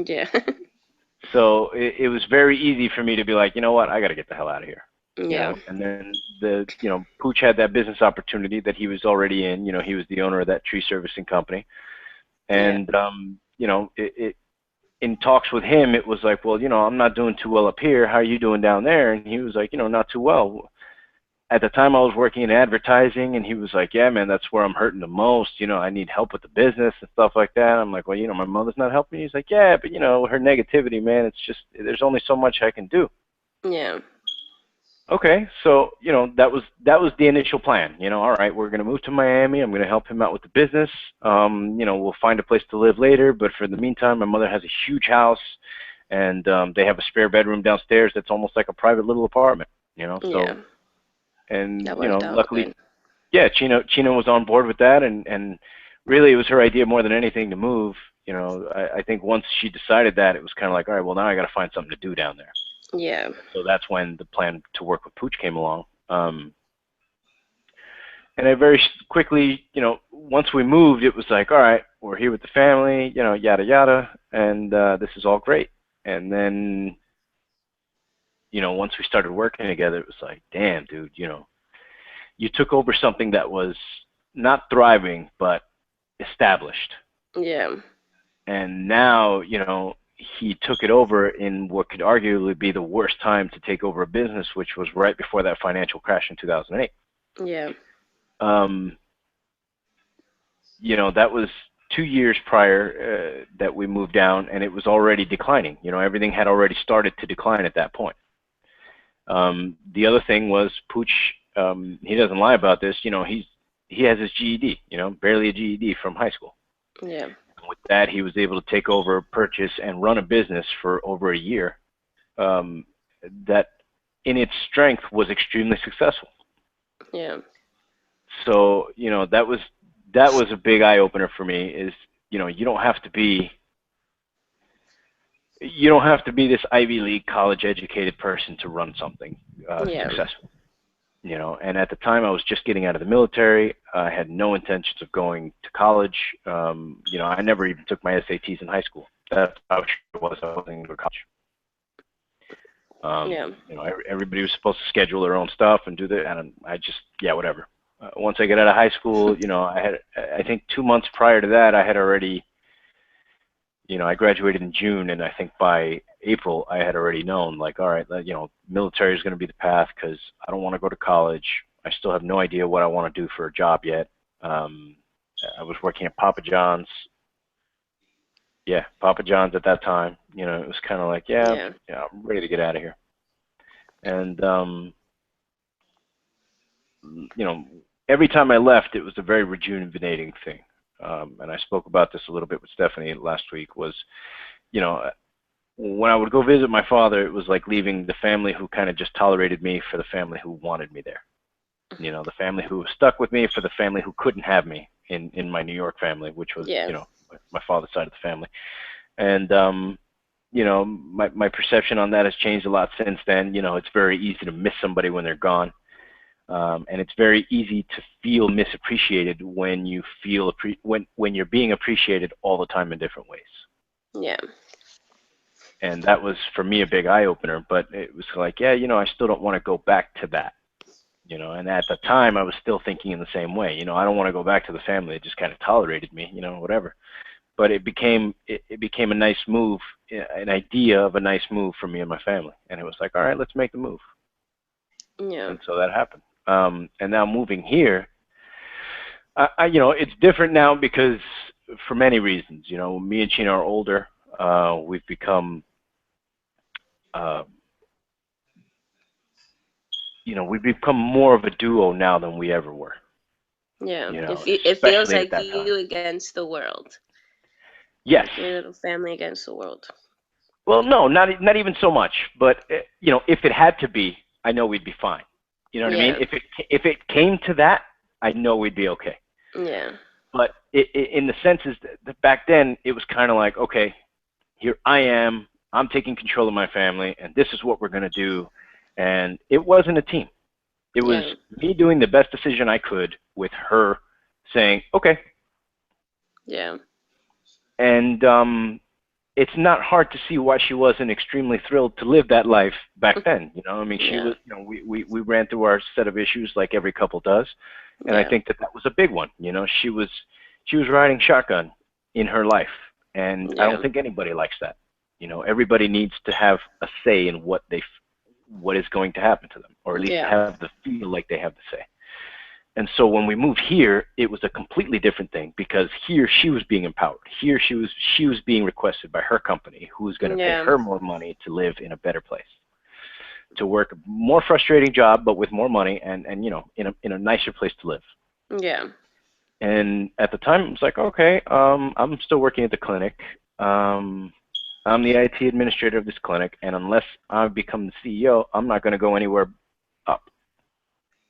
yeah, So it was very easy for me to be like, you know what, I got to get the hell out of here. yeah, And then Pooch had that business opportunity that he was already in. He was the owner of that tree servicing company, yeah, and in talks with him, it was like, well, I'm not doing too well up here. How are you doing down there? And he was like, not too well. At the time, I was working in advertising, and he was like, yeah, man, that's where I'm hurting the most. I need help with the business and stuff like that. I'm like, well, my mother's not helping me. He's like, yeah, but her negativity, man, it's just there's only so much I can do. yeah, Okay, so that was the initial plan. All right, we're gonna move to Miami. I'm gonna help him out with the business. We'll find a place to live later, but for the meantime, my mother has a huge house, and they have a spare bedroom downstairs that's almost like a private little apartment. yeah. So and That worked out luckily, good. yeah, Chino was on board with that, and really it was her idea more than anything to move. I think once she decided that, it was kind of like, all right, well now I got to find something to do down there. Yeah, So that's when the plan to work with Pooch came along. And I very quickly, once we moved, it was like, all right, we're here with the family, yada yada, and this is all great. And then, once we started working together, it was like, damn, dude, you took over something that was not thriving but established, yeah, and now, he took it over in what could arguably be the worst time to take over a business, which was right before that financial crash in 2008. yeah, Um, that was 2 years prior that we moved down, and it was already declining. Everything had already started to decline at that point. The other thing was Pooch. He doesn't lie about this. He has his GED. Barely a GED from high school. yeah, And with that, he was able to take over, purchase, and run a business for over a year. That, in its strength, was extremely successful. yeah, So that was a big eye opener for me. Is you don't have to be this Ivy League college educated person to run something yeah, successful. And at the time I was just getting out of the military. I had no intentions of going to college. I never even took my SATs in high school. That's how sure it was I wasn't going to go to college. yeah, Everybody was supposed to schedule their own stuff and do that, and I just, yeah, whatever. Once I got out of high school, I think 2 months prior to that, I had already, I graduated in June, and I think by April, I had already known, like, all right, military is going to be the path because I don't want to go to college. I still have no idea what I want to do for a job yet. Um, I was working at Papa John's. Yeah, Papa John's at that time. It was kind of like, yeah, yeah, yeah, I'm ready to get out of here. And every time I left, it was a very rejuvenating thing. And I spoke about this a little bit with Stephanie last week. Was, you know, when I would go visit my father, it was like leaving the family who kind of just tolerated me for the family who wanted me there. You know, the family who was stuck with me for the family who couldn't have me in my New York family, which was, Yeah. you know, my father's side of the family. And you know, my perception on that has changed a lot since then. You know, it's very easy to miss somebody when they're gone. And it's very easy to feel misappreciated when you feel when you're being appreciated all the time in different ways. Yeah. And that was for me a big eye opener. But it was like, yeah, you know, I still don't want to go back to that. You know, and at the time I was still thinking in the same way. You know, I don't want to go back to the family that just kind of tolerated me. You know, whatever. But it became a nice move, an idea of a nice move for me and my family. And it was like, all right, let's make the move. Yeah. And so that happened. And now moving here, you know, it's different now because for many reasons. You know, me and Chino are older. We've become, uh, you know, we've become more of a duo now than we ever were. Yeah. You know, It feels especially at like that you time. against the world. Yes. Like your little family against the world. Well, no, not even so much. But you know, if it had to be, I know we'd be fine. You know what I mean? Yeah. If it came to that, I know we'd be okay. Yeah. But in the sense is that back then it was kind of like, okay, here I am. I'm taking control of my family, and this is what we're gonna do. And it wasn't a team. It was Yeah. me doing the best decision I could with her saying, okay. Yeah. And it's not hard to see why she wasn't extremely thrilled to live that life back then. You know, I mean, she Yeah. was, you know, we ran through our set of issues like every couple does, and I Yeah. think that that was a big one. You know, she was riding shotgun in her life, and I don't Yeah. think anybody likes that. You know, everybody needs to have a say in what is going to happen to them, or at least Yeah. have the feel like they have the say. And so when we moved here, it was a completely different thing because here she was being empowered. Here she was being requested by her company, who was going to pay Yeah. her more money to live in a better place, to work a more frustrating job but with more money and you know in a nicer place to live. Yeah. And at the time, it was like, okay, I'm still working at the clinic. Um, I'm the IT administrator of this clinic, and unless I become the CEO, I'm not going to go anywhere up.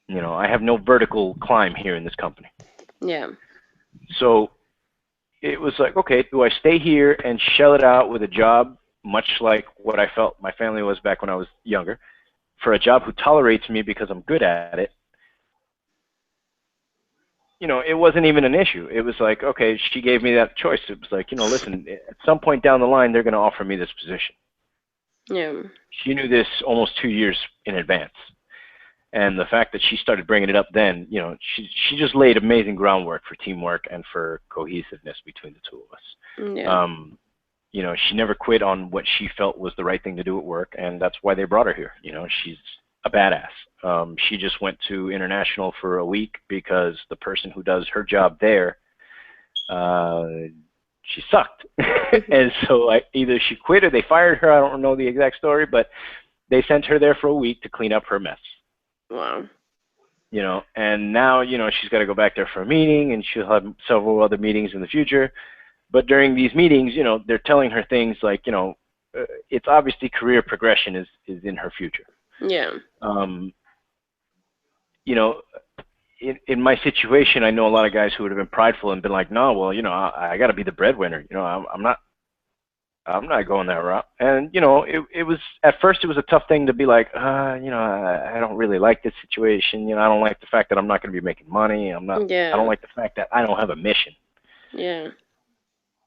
You know, I have no vertical climb here in this company. Yeah. So it was like, okay, do I stay here and shell it out with a job, much like what I felt my family was back when I was younger, for a job who tolerates me because I'm good at it? You know, it wasn't even an issue. It was like, okay, she gave me that choice. It was like, you know, listen, at some point down the line, they're going to offer me this position. Yeah. She knew this almost 2 years in advance. And the fact that she started bringing it up then, you know, she just laid amazing groundwork for teamwork and for cohesiveness between the two of us. Yeah. Um, you know, she never quit on what she felt was the right thing to do at work, and that's why they brought her here. You know, she's a badass. She just went to international for a week because the person who does her job there, uh, she sucked, and so either she quit or they fired her. I don't know the exact story, but they sent her there for a week to clean up her mess. Wow. You know, and now you know she's got to go back there for a meeting, and she'll have several other meetings in the future. But during these meetings, you know, they're telling her things like, you know, it's obviously career progression is in her future. Yeah. Um, you know, in my situation, I know a lot of guys who would have been prideful and been like, no, well, you know, I got to be the breadwinner. You know, I'm not going that route. And you know, it was at first it was a tough thing to be like, you know, I don't really like this situation. You know, I don't like the fact that I'm not going to be making money. I don't Yeah. like the fact that I don't have a mission. Yeah.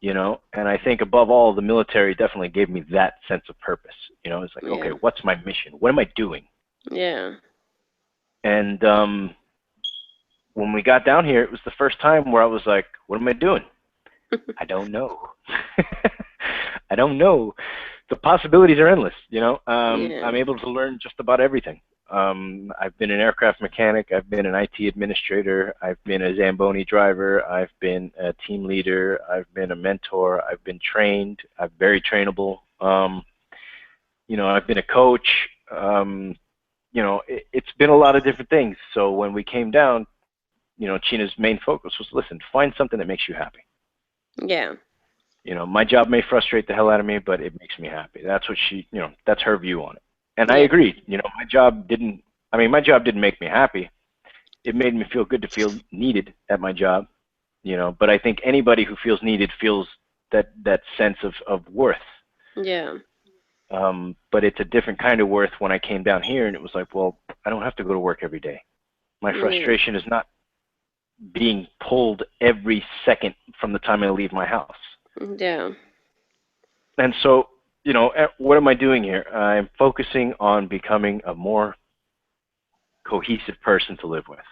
You know, and I think above all, the military definitely gave me that sense of purpose. You know, it's like, okay, Yeah. what's my mission? What am I doing? Yeah. And when we got down here, it was the first time where I was like, what am I doing? I don't know. I don't know. The possibilities are endless. You know, Yeah. I'm able to learn just about everything. I've been an aircraft mechanic. I've been an IT administrator. I've been a Zamboni driver. I've been a team leader. I've been a mentor. I've been trained. I'm very trainable. You know, I've been a coach. You know, it's been a lot of different things. So when we came down, you know, China's main focus was, listen, find something that makes you happy. Yeah. My job may frustrate the hell out of me, but it makes me happy. That's what that's her view on it. And I Yeah. agree. My job didn't make me happy. It made me feel good to feel needed at my job, but I think anybody who feels needed feels that sense of worth. Yeah. But it's a different kind of worth when I came down here and it was like, well, I don't have to go to work every day. My Yeah. frustration is not being pulled every second from the time I leave my house. Yeah. And so, what am I doing here? I'm focusing on becoming a more cohesive person to live with.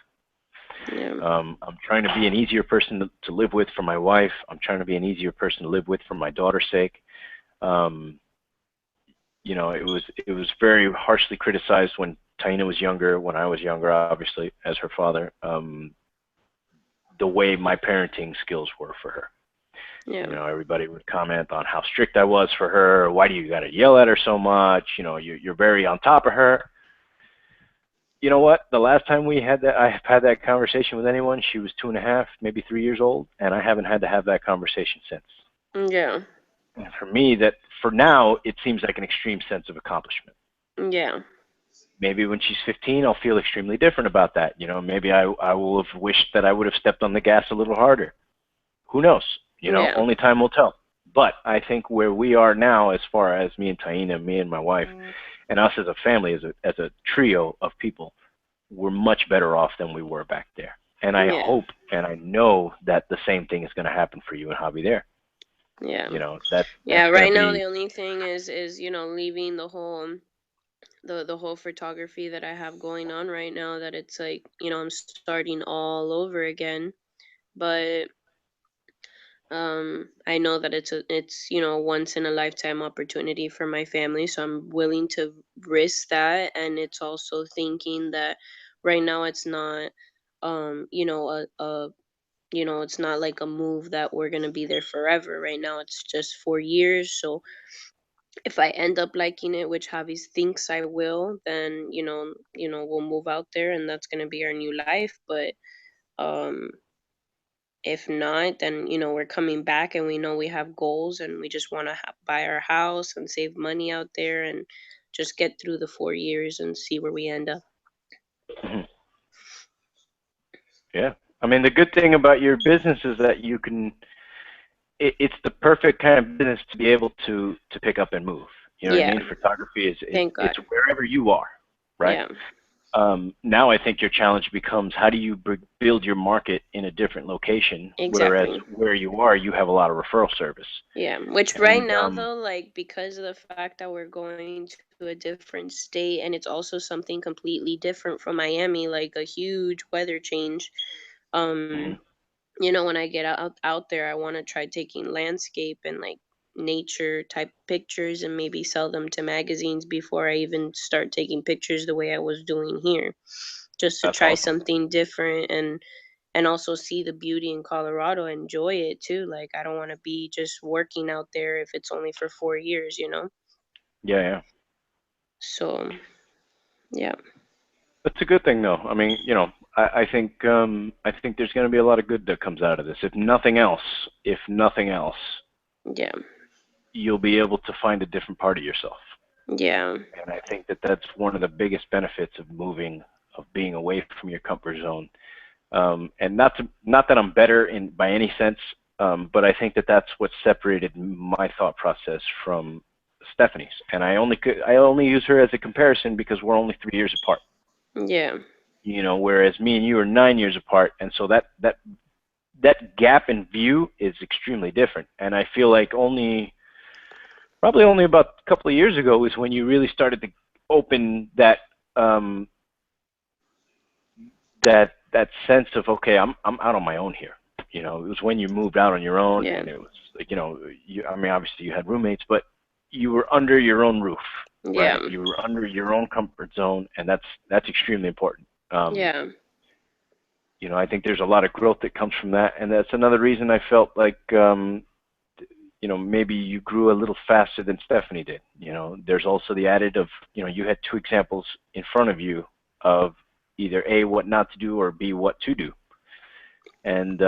Yeah. I'm trying to be an easier person to live with for my wife. I'm trying to be an easier person to live with for my daughter's sake. Um, it was very harshly criticized when Taina was younger, when I was younger, obviously as her father. The way my parenting skills were for her. Yeah. Everybody would comment on how strict I was for her. Why do you got to yell at her so much? You're very on top of her. You know what? The last time I've had that conversation with anyone, she was 2.5, maybe 3 years old, and I haven't had to have that conversation since. Yeah. And for me, that for now, it seems like an extreme sense of accomplishment. Yeah. Maybe when she's 15, I'll feel extremely different about that. Maybe I will have wished that I would have stepped on the gas a little harder. Who knows? Yeah. Only time will tell. But I think where we are now, as far as me and Taina, me and my wife, and us as a family, as a trio of people, we're much better off than we were back there. And I Yeah. hope and I know that the same thing is going to happen for you and Javi there. Yeah. That's Yeah. going to Right now, be. the only thing is leaving the whole photography that I have going on right now. That it's like I'm starting all over again, but I know that it's once in a lifetime opportunity for my family, so I'm willing to risk that. And it's also thinking that right now it's not it's not like a move that we're going to be there forever. Right now it's just 4 years. So if I end up liking it, which Javi thinks I will, then we'll move out there, and that's going to be our new life. But um if not, then we're coming back, and we know we have goals, and we just want to buy our house and save money out there, and just get through the 4 years and see where we end up. Mhm. Yeah. I mean, the good thing about your business is that you can. It's the perfect kind of business to be able to pick up and move. You know what I Yeah. mean? Photography is Thank it's God. wherever you are, right? Yeah. Now I think your challenge becomes how do you build your market in a different location, whereas Exactly. where you are, you have a lot of referral service. Yeah, which right And now though, like because of the fact that we're going to a different state, and it's also something completely different from Miami, like a huge weather change. Um, mhm, when I get out there, I want to try taking landscape and like nature type pictures, and maybe sell them to magazines before I even start taking pictures the way I was doing here, just to that's try awesome. something different, and also see the beauty in Colorado, enjoy it too. Like I don't want to be just working out there if it's only for 4 years. Yeah, yeah. So yeah. That's a good thing, though. I mean, I think there's going to be a lot of good that comes out of this. If nothing else, Yeah. you'll be able to find a different part of yourself. Yeah. And I think that that's one of the biggest benefits of moving, of being away from your comfort zone. And not that I'm better in by any sense, but I think that that's what separated my thought process from Stephanie's. And I only use her as a comparison because we're only 3 years apart. Yeah. Whereas me and you are 9 years apart, and so that gap in view is extremely different. And I feel like probably only about a couple of years ago is when you really started to open um, that sense of, okay, I'm out on my own here. It was when you moved out on your own, Yeah. and it was like, I mean, obviously you had roommates, but you were under your own roof, Yeah. right? You were under your own comfort zone, and that's extremely important. Yeah. I think there's a lot of growth that comes from that, and that's another reason I felt like, maybe you grew a little faster than Stephanie did. There's also the added of, you had two examples in front of you of either A, what not to do, or B, what to do. And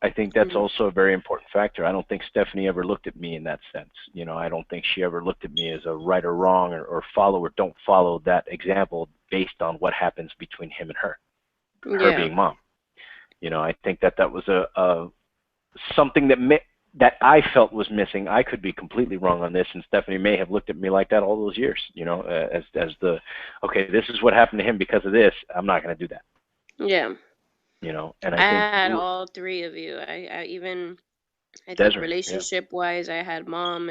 I think that's Mm. also a very important factor. I don't think Stephanie ever looked at me in that sense. You know, I don't think she ever looked at me as a right or wrong, or follow or don't follow that example based on what happens between him and her Yeah. being mom. You know, I think that that was a something that I felt was missing. I could be completely wrong on this, and Stephanie may have looked at me like that all those years. You know, as the okay, this is what happened to him because of this. I'm not going to do that. Yeah. You know, and I I think had all three of you. I even, I think Desiree, yeah, relationship wise, I had mom,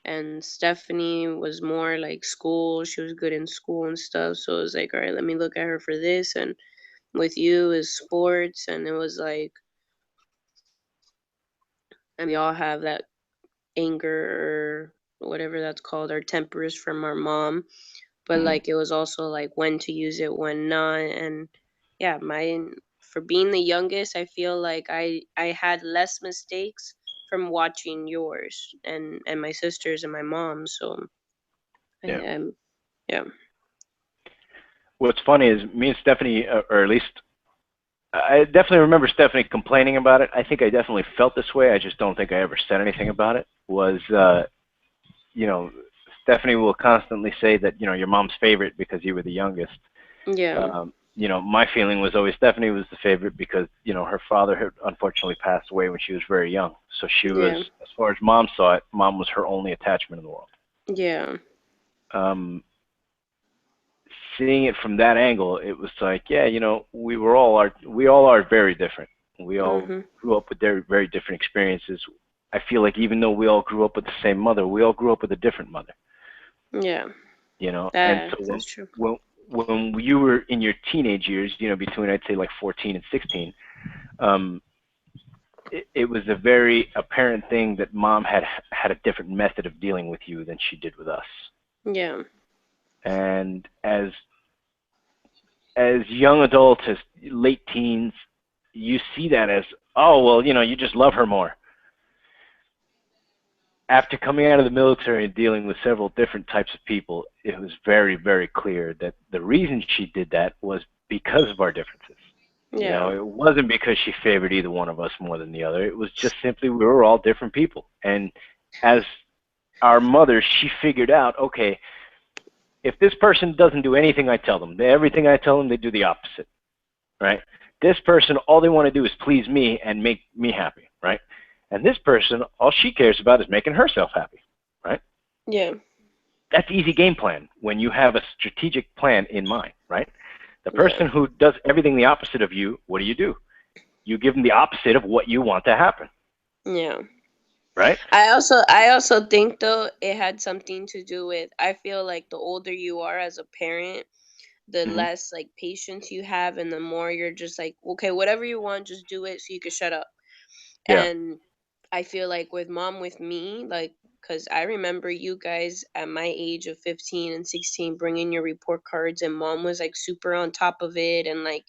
and Stephanie was more like school. She was good in school and stuff. So it was like, all right, let me look at her for this. And with you is sports, and it was like, and we all have that anger or whatever that's called, our tempers from our mom. But hmm like it was also like when to use it, when not. And yeah, mine, for being the youngest, I feel like I had less mistakes from watching yours and my sisters and my mom. So I yeah. am, yeah. What's funny is me and Stephanie, or at least I definitely remember Stephanie complaining about it. I think I definitely felt this way. I just don't think I ever said anything about it. Was you know, Stephanie will constantly say that your mom's favorite because you were the youngest. Yeah. My feeling was always Stephanie was the favorite because her father had unfortunately passed away when she was very young. So she was, Yeah. as far as mom saw it, mom was her only attachment in the world. Yeah. Um, Seeing it from that angle, it was like, yeah, we all are very different. We all Mhm. grew up with very, very different experiences. I feel like even though we all grew up with the same mother, we all grew up with a different mother. Yeah. And so That's true. when you were in your teenage years, between I'd say like 14 and 16, um, it was a very apparent thing that mom had a different method of dealing with you than she did with us. Yeah. And as young adults, as late teens, you see that as, oh, well, you just love her more. After coming out of the military and dealing with several different types of people, it was very, very clear that the reason she did that was because of our differences. Yeah. It wasn't because she favored either one of us more than the other. It was just simply we were all different people. And as our mother, she figured out, okay, if this person doesn't do anything I tell them, everything I tell them, they do the opposite, right? This person, all they want to do is please me and make me happy, right? And this person, all she cares about is making herself happy, right? Yeah. That's easy game plan when you have a strategic plan in mind, right? The Yeah. person who does everything the opposite of you, what do? You give them the opposite of what you want to happen, Yeah. right? I also think though it had something to do with, I feel like the older you are as a parent, the Mm-hmm. less like patience you have, and the more you're just like, okay, whatever you want, just do it so you can shut up. Yeah. And I feel like with mom, with me, like, because I remember you guys at my age of 15 and 16 bringing your report cards, and mom was like super on top of it. And like,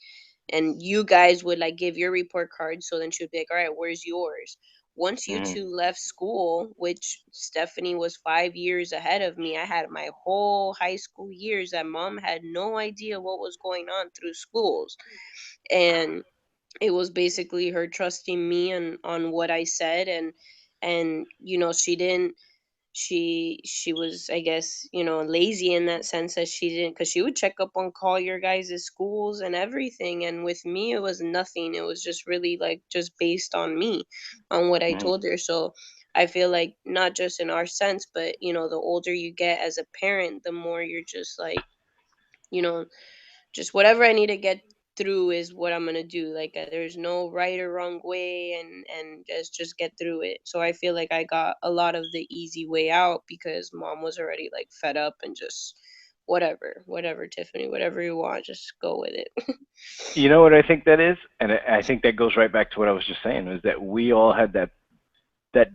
and you guys would like give your report cards. So then she would be like, all right, where's yours? Once you Mm-hmm. two left school, which Stephanie was 5 years ahead of me, I had my whole high school years that mom had no idea what was going on through schools. And it was basically her trusting me on what I said. And she didn't, she was, I guess, lazy in that sense, that she didn't, because she would check up on call your guys' schools and everything. And with me it was nothing. It was just really like just based on me, on what I Mm-hmm. told her. So I feel like not just in our sense, but the older you get as a parent, the more you're just like, you know just whatever I need to get through is what I'm gonna do. Like, there's no right or wrong way, and just get through it. So I feel like I got a lot of the easy way out because mom was already like fed up and just whatever, Tiffany, whatever you want, just go with it. You know what I think that is, and I think that goes right back to what I was just saying, is that we all had that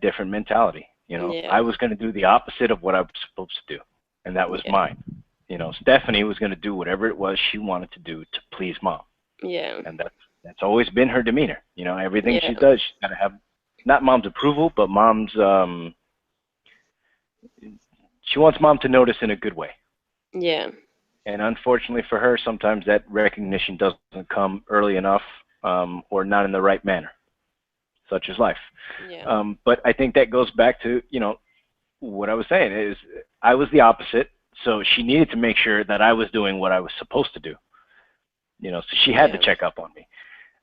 different mentality. I Yeah, was going to do the opposite of what I was supposed to do, and that was yeah, mine. Stephanie was going to do whatever it was she wanted to do to please mom, yeah, and that's always been her demeanor. Everything yeah, she does, she's got to have not mom's approval, but mom's. She wants mom to notice in a good way, yeah, and unfortunately for her, sometimes that recognition doesn't come early enough, or not in the right manner. such is life. Yeah. But I think that goes back to, what I was saying is I was the opposite. So she needed to make sure that I was doing what I was supposed to do. So she had to Yeah. check up on me.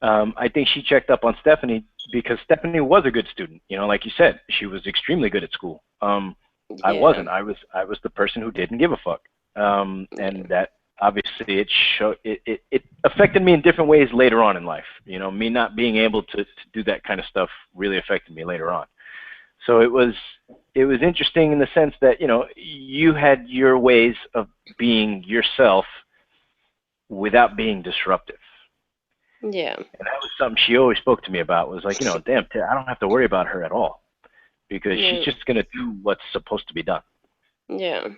I think she checked up on Stephanie because Stephanie was a good student. Like you said, she was extremely good at school. I Yeah. wasn't. I was the person who didn't give a fuck, Yeah. and that obviously it affected me in different ways later on in life. Me not being able to do that kind of stuff really affected me later on. So it was interesting in the sense that you had your ways of being yourself without being disruptive. Yeah. And that was something she always spoke to me about was like, damn, I don't have to worry about her at all because she's Yeah. just going to do what's supposed to be done. Yeah.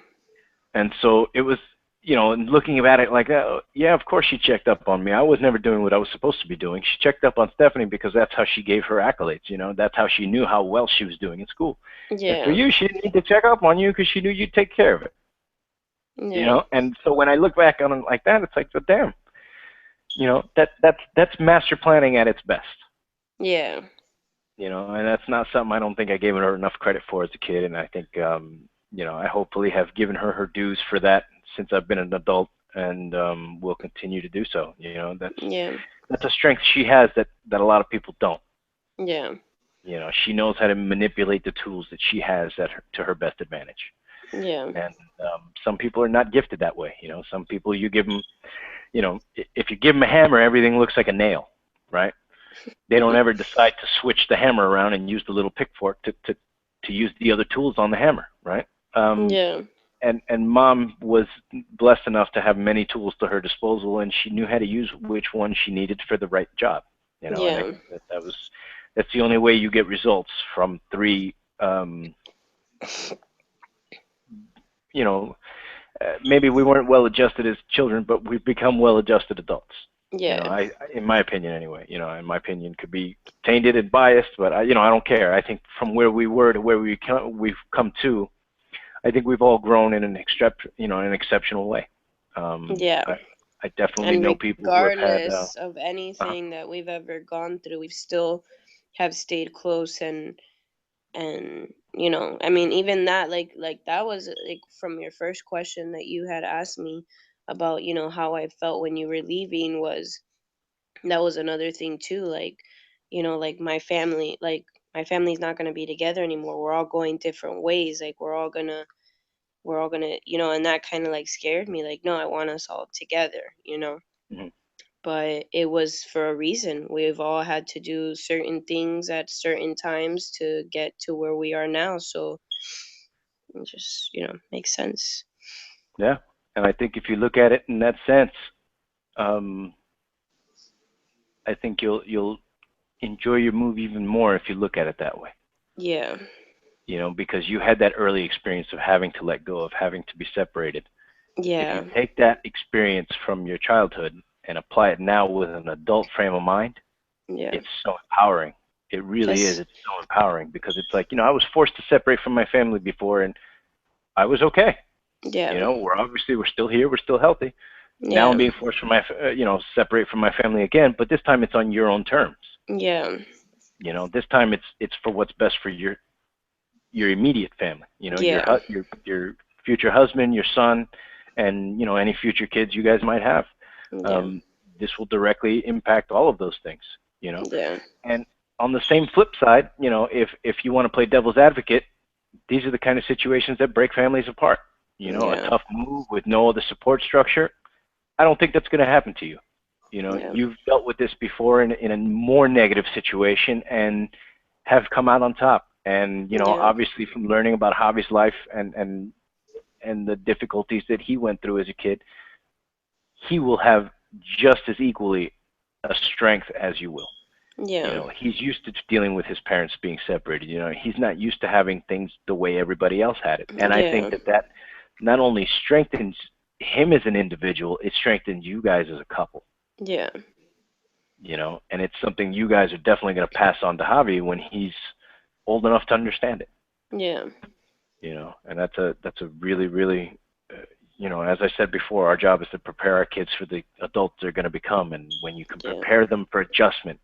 And so it was, and looking at it like, yeah, of course she checked up on me. I was never doing what I was supposed to be doing. She checked up on Stephanie because that's how she gave her accolades. That's how she knew how well she was doing in school. And for Yeah. you, she didn't need to check up on you because she knew you'd take care of it. Yeah. And so when I look back on it like that, it's like, well, damn, that's master planning at its best. Yeah. And that's not something I don't think I gave her enough credit for as a kid. And I think, I hopefully have given her her dues for that since I've been an adult, and will continue to do so. Yeah. That's a strength she has that a lot of people don't. Yeah. She knows how to manipulate the tools that she has to her best advantage. Yeah. And some people are not gifted that way. Some people you give them, if you give them a hammer, everything looks like a nail, right? They don't ever decide to switch the hammer around and use the little pick fork to use the other tools on the hammer, right? Yeah. And mom was blessed enough to have many tools to her disposal, and she knew how to use which one she needed for the right job. And I Yeah. think that's the only way you get results from three, you know, maybe we weren't well adjusted as children, but we've become well adjusted adults. Yeah. In my opinion, anyway. In my opinion, could be tainted and biased, but I don't care. I think from where we were to where we've come to, I think we've all grown in an exceptional way. Yeah. I definitely And know people who have had. regardless of anything that we've ever gone through, we've still have stayed close. And I mean, even that, like that was like from your first question that you had asked me about, how I felt when you were leaving, was that was another thing too. Like, like my family's not going to be together anymore. We're all going different ways. Like we're all gonna, and that kind of like scared me. Like, no, I want us all together, Mhm. but it was for a reason. We've all had to do certain things at certain times to get to where we are now. So it just, makes sense. Yeah, and I think if you look at it in that sense, um, I think you'll enjoy your move even more if you look at it that way. Yeah. Because you had that early experience of having to let go, of having to be separated. If you Yeah. take that experience from your childhood and apply it now with an adult frame of mind, Yeah. it's so empowering. It really is. Cause It's so empowering because it's like, I was forced to separate from my family before and I was okay. yeah. We're still here. We're still healthy. Now I'm Yeah. being forced separate from my family again, but this time it's on your own terms. Yeah. This time it's for what's best for your immediate family. Yeah. Your future husband, your son, and any future kids you guys might have. Yeah. Um, this will directly impact all of those things. Yeah. And on the same flip side, if you want to play devil's advocate, these are the kind of situations that break families apart. A Yeah. tough move with no other support structure. I don't think that's going to happen to you. Yeah. You've dealt with this before in a more negative situation and have come out on top. And Yeah. obviously from learning about Javi's life and the difficulties that he went through as a kid, he will have just as equally a strength as you will. Yeah. He's used to dealing with his parents being separated. He's not used to having things the way everybody else had it. And I think Yeah. that not only strengthens him as an individual, it strengthens you guys as a couple. Yeah. And it's something you guys are definitely going to pass on to Javi when he's old enough to understand it. Yeah. And that's a really, really, as I said before, our job is to prepare our kids for the adults they're going to become. And when you can Yeah. prepare them for adjustment,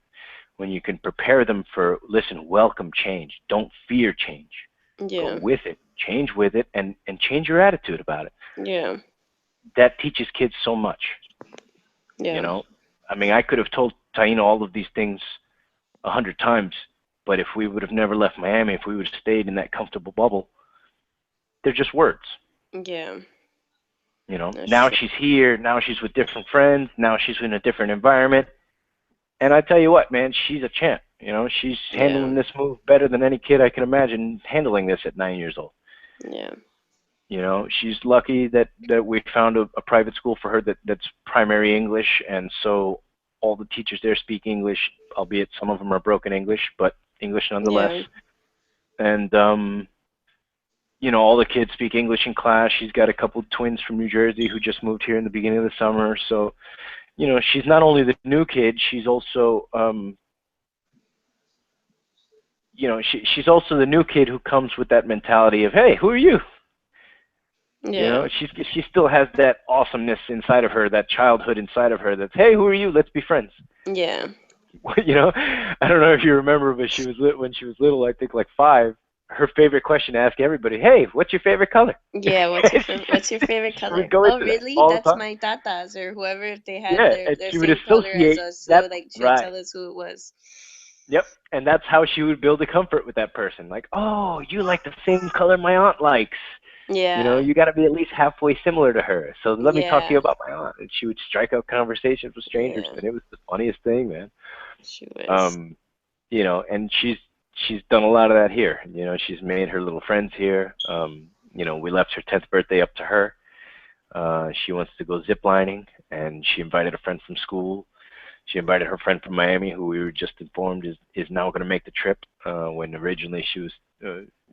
when you can prepare them for, listen, welcome change. Don't fear change. Go Yeah. with it, change with it, and change your attitude about it. Yeah. That teaches kids so much, you Yeah. know. I mean, I could have told Taina all of these things 100 times, but if we would have never left Miami, if we would have stayed in that comfortable bubble, they're just words. Yeah. You know, That's now true. she's here. Now she's with different friends. Now she's in a different environment. And I tell you what, man, she's a champ. You know, she's Yeah. handling this move better than any kid I can imagine handling this at 9 years old. Yeah. You know, she's lucky that we found a private school for her that's primary English, and so all the teachers there speak English, albeit some of them are broken English, but English nonetheless. Yeah. And you know, all the kids speak English in class. She's got a couple of twins from New Jersey who just moved here in the beginning of the summer. So, you know, she's not only the new kid, she's also you know, she's also the new kid who comes with that mentality of, hey, who are you? You Yeah. know, she still has that awesomeness inside of her, that childhood inside of her. That's, hey, who are you? Let's be friends. Yeah. You know, I don't know if you remember, but she was when she was little, I think like 5. Her favorite question to ask everybody, hey, what's your favorite color? Yeah. What's your favorite She would color? go Oh, into that really? all the That's time. my tatas or whoever, if they had Yeah, their and she would same color as associate us. So that, like she would right. tell us who it was. Yep, and that's how she would build a comfort with that person. Like, oh, you like the same color my aunt likes. You know, Yeah. you got to be at least halfway similar to her. So let me talk to you Yeah. about my aunt. And she would strike up conversations with strangers, Yeah. and it was the funniest thing, man. She was. Um, you know, and she's done a lot of that here. You know, she's made her little friends here. You know, we left her 10th birthday up to her. She wants to go ziplining, and she invited a friend from school. She invited her friend from Miami, who we were just informed is now going to make the trip. When originally she was,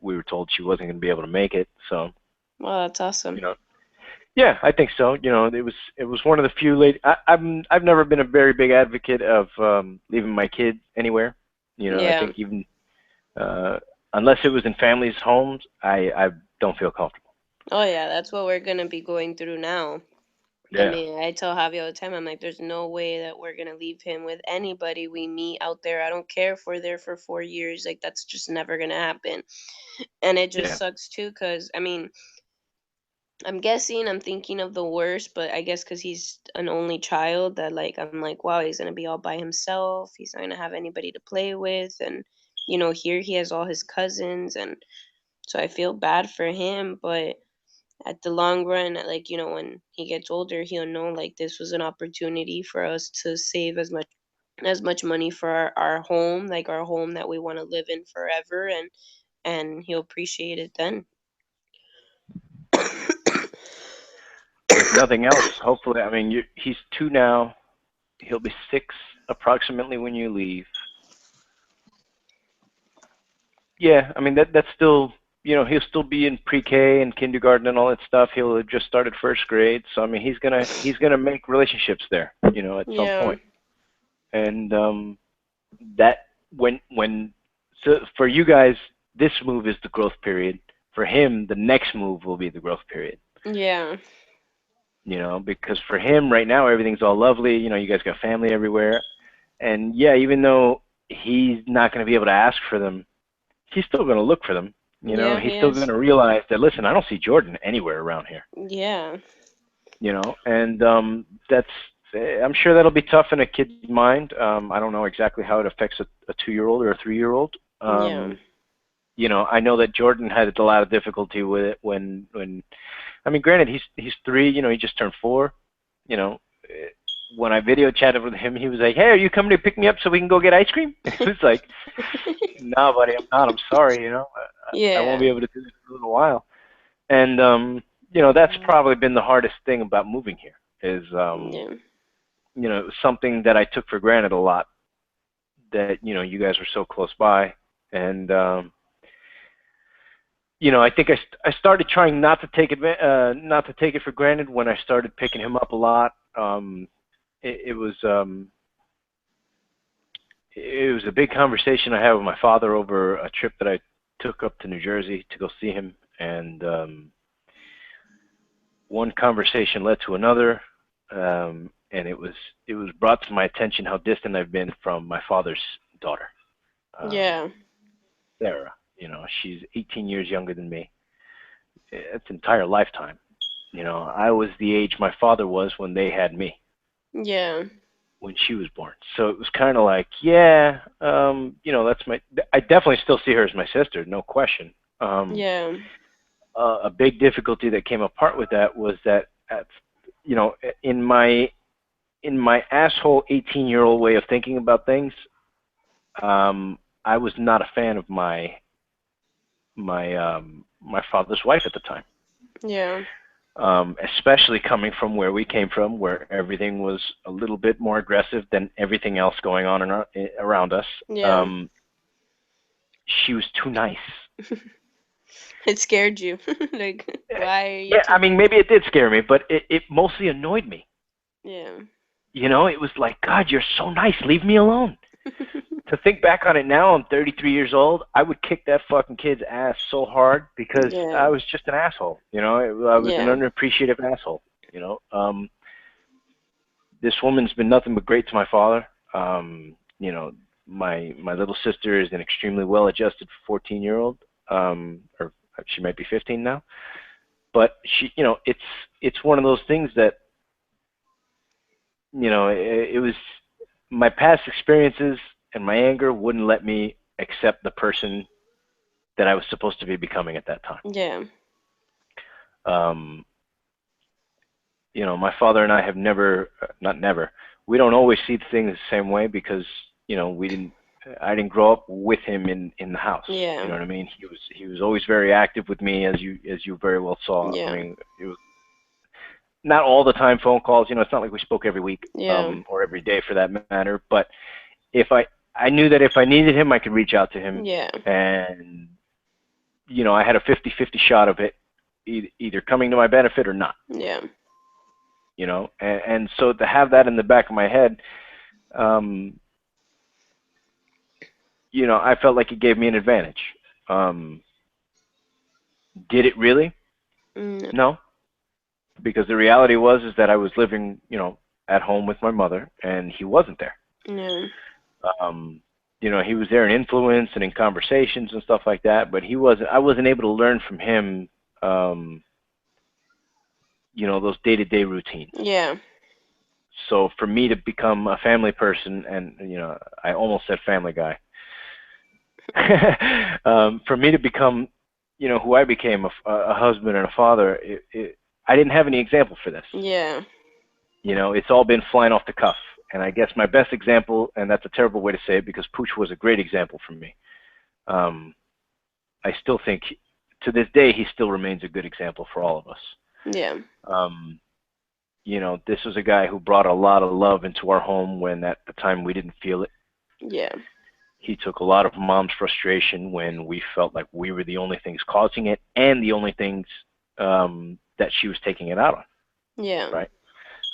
we were told she wasn't going to be able to make it. So, Well, that's you awesome. know, yeah, I think so. You know, it was one of the few late. I've never been a very big advocate of leaving my kids anywhere. You know, I Yeah. think even uh, unless it was in families' homes, I don't feel comfortable. Oh yeah, that's what we're gonna be going through now. I Yeah, mean, I tell Javi all the time, I'm like, there's no way that we're gonna leave him with anybody we meet out there. I don't care if we're there for 4 years. Like, that's just never gonna happen. And it just yeah, sucks too, because I mean, I'm guessing, I'm thinking of the worst, but I guess because he's an only child, that like I'm like, wow, he's gonna be all by himself. He's not gonna have anybody to play with, and here he has all his cousins, and so I feel bad for him, but at the long run, like, when he gets older, he'll know like this was an opportunity for us to save as much money for our home, like our home that we want to live in forever, and he'll appreciate it then. if nothing else, hopefully, I mean, he's 2 now. He'll be 6 approximately when you leave. Yeah, I mean that's still, you know, he'll still be in pre-K and kindergarten and all that stuff. He'll have just started first grade, so I mean he's gonna make relationships there, you know, at some Yeah. point. And that when so for you guys, this move is the growth period. For him, the next move will be the growth period. Yeah. You know, because for him right now everything's all lovely. You know, you guys got family everywhere, and yeah, even though he's not going to be able to ask for them, he's still going to look for them. You know, Yeah, he's he still going is. to realize that, listen, I don't see Jordan anywhere around here. Yeah. You know, and that's I'm sure that'll be tough in a kid's mind. I don't know exactly how it affects a 2-year-old or a 3-year-old. Yeah. You know, I know that Jordan had a lot of difficulty with it when I mean, granted, he's 3. You know, he just turned 4. You know, when I video chatted with him, he was like, "Hey, are you coming to pick me up so we can go get ice cream?" It was like, "No, buddy, I'm not. I'm sorry. You know, I won't Yeah. be able to do this for a little while." And you know, that's probably been the hardest thing about moving here is Yeah. you know, it was something that I took for granted a lot, that, you know, you guys were so close by. And you know, I think I started trying not to take it for granted when I started picking him up a lot. It was it was a big conversation I had with my father over a trip that I took up to New Jersey to go see him, and one conversation led to another, and it was brought to my attention how distant I've been from my father's daughter, um, Yeah. Sarah. You know, she's 18 years younger than me. It's an entire lifetime. You know, I was the age my father was when they had me, Yeah. when she was born. So it was kind of like, yeah, you know, that's my. I definitely still see her as my sister, no question. Um, Yeah. a big difficulty that came apart with that was that, you know, in my asshole 18-year-old way of thinking about things, I was not a fan of my father's wife at the time. Yeah. Especially coming from where we came from, where everything was a little bit more aggressive than everything else going on around us. Yeah. Um, she was too nice. It scared you. Like, why are you Yeah, I too? mean, maybe it did scare me, but it mostly annoyed me. Yeah. You know, it was like, God, you're so nice. Leave me alone. To think back on it now, I'm 33 years old. I would kick that fucking kid's ass so hard because Yeah. I was just an asshole. You know, I was an Yeah. underappreciative asshole. You know, this woman's been nothing but great to my father. You know, my little sister is an extremely well-adjusted 14-year-old, or she might be 15 now. But she, you know, it's one of those things that, you know, it was my past experiences and my anger wouldn't let me accept the person that I was supposed to be becoming at that time. Yeah. Um, you know, my father and I have never, not never, we don't always see things the same way because, you know, I didn't grow up with him in the house. You Yeah. know what I mean? He was always very active with me, as you very well saw. I Yeah. mean, it was not all the time phone calls. You know, it's not like we spoke every week, Yeah. or every day for that matter. But if I knew that if I needed him, I could reach out to him, Yeah. and you know, I had a 50-50 shot of it, either coming to my benefit or not. Yeah. You know, and so to have that in the back of my head, um, you know, I felt like it gave me an advantage. Um, did it really? Mm, No, because the reality was is that I was living, you know, at home with my mother, and he wasn't there. yeah. Um, you know, he was there in influence and in conversations and stuff like that, but he wasn't. I wasn't able to learn from him. Um, you know, those day-to-day routines. Yeah. So for me to become a family person, and you know, I almost said Family Guy. For me to become, you know, who I became, a husband and a father, I didn't have any example for this. Yeah. You know, it's all been flying off the cuff. And I guess my best example, and that's a terrible way to say it because Pooch was a great example for me. Um, I still think, to this day, he still remains a good example for all of us. Yeah. Um, you know, this was a guy who brought a lot of love into our home when at the time we didn't feel it. Yeah. He took a lot of mom's frustration when we felt like we were the only things causing it and the only things that she was taking it out on, Yeah. right?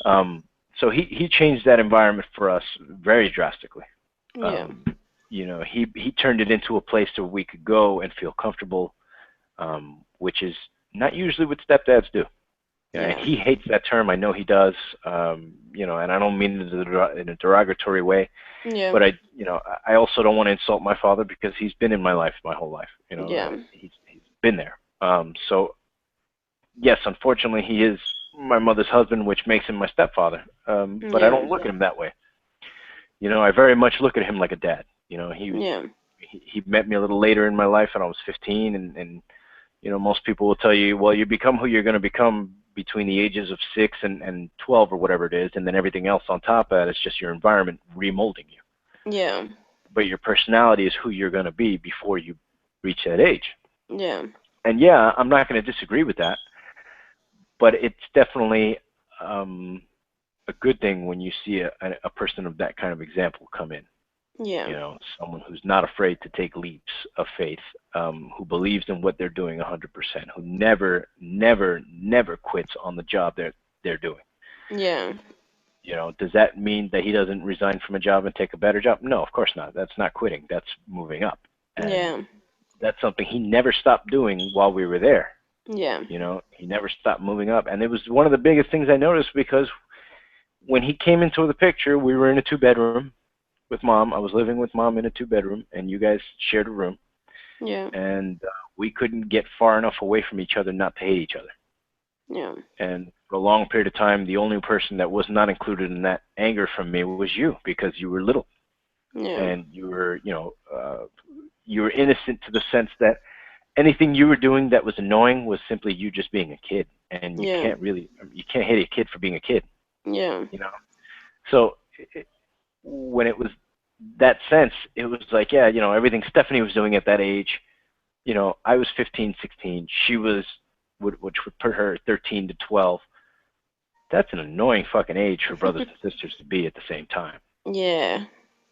Um, so he changed that environment for us very drastically. Yeah. Um, you know, he turned it into a place where we could go and feel comfortable, which is not usually what stepdads do. You know, and Yeah. he hates that term. I know he does. You know, and I don't mean it in a derogatory way, Yeah. but you know, I also don't want to insult my father because he's been in my life my whole life. You know, Yeah. he's been there. So yes, unfortunately, he is my mother's husband, which makes him my stepfather. But I Yeah. don't look at him that way. You know, I very much look at him like a dad. You know, Yeah. he met me a little later in my life, and I was 15, and you know, most people will tell you, well, you become who you're going to become between the ages of 6 and 12 or whatever it is, and then everything else on top of that is just your environment remolding you. Yeah. But your personality is who you're going to be before you reach that age. Yeah. And yeah, I'm not going to disagree with that, but it's definitely um, a good thing when you see a person of that kind of example come in. Yeah. You know, someone who's not afraid to take leaps of faith, who believes in what they're doing 100%, who never quits on the job they're doing. Yeah. You know, does that mean that he doesn't resign from a job and take a better job? No, of course not. That's not quitting. That's moving up. And Yeah. that's something he never stopped doing while we were there. Yeah. You know, he never stopped moving up. And it was one of the biggest things I noticed because when he came into the picture, we were in a two-bedroom. with mom. I was living with mom in a two-bedroom, and you guys shared a room, Yeah. and we couldn't get far enough away from each other not to hate each other. Yeah. And for a long period of time, the only person that was not included in that anger from me was you, because you were little Yeah. and you were innocent to the sense that anything you were doing that was annoying was simply you just being a kid, and Yeah. you can't hate a kid for being a kid, Yeah. you know. So when it was that sense, it was like, yeah, everything Stephanie was doing at that age, I was 15, 16. She was, which would put her 13 to 12. That's an annoying fucking age for brothers and sisters to be at the same time, Yeah.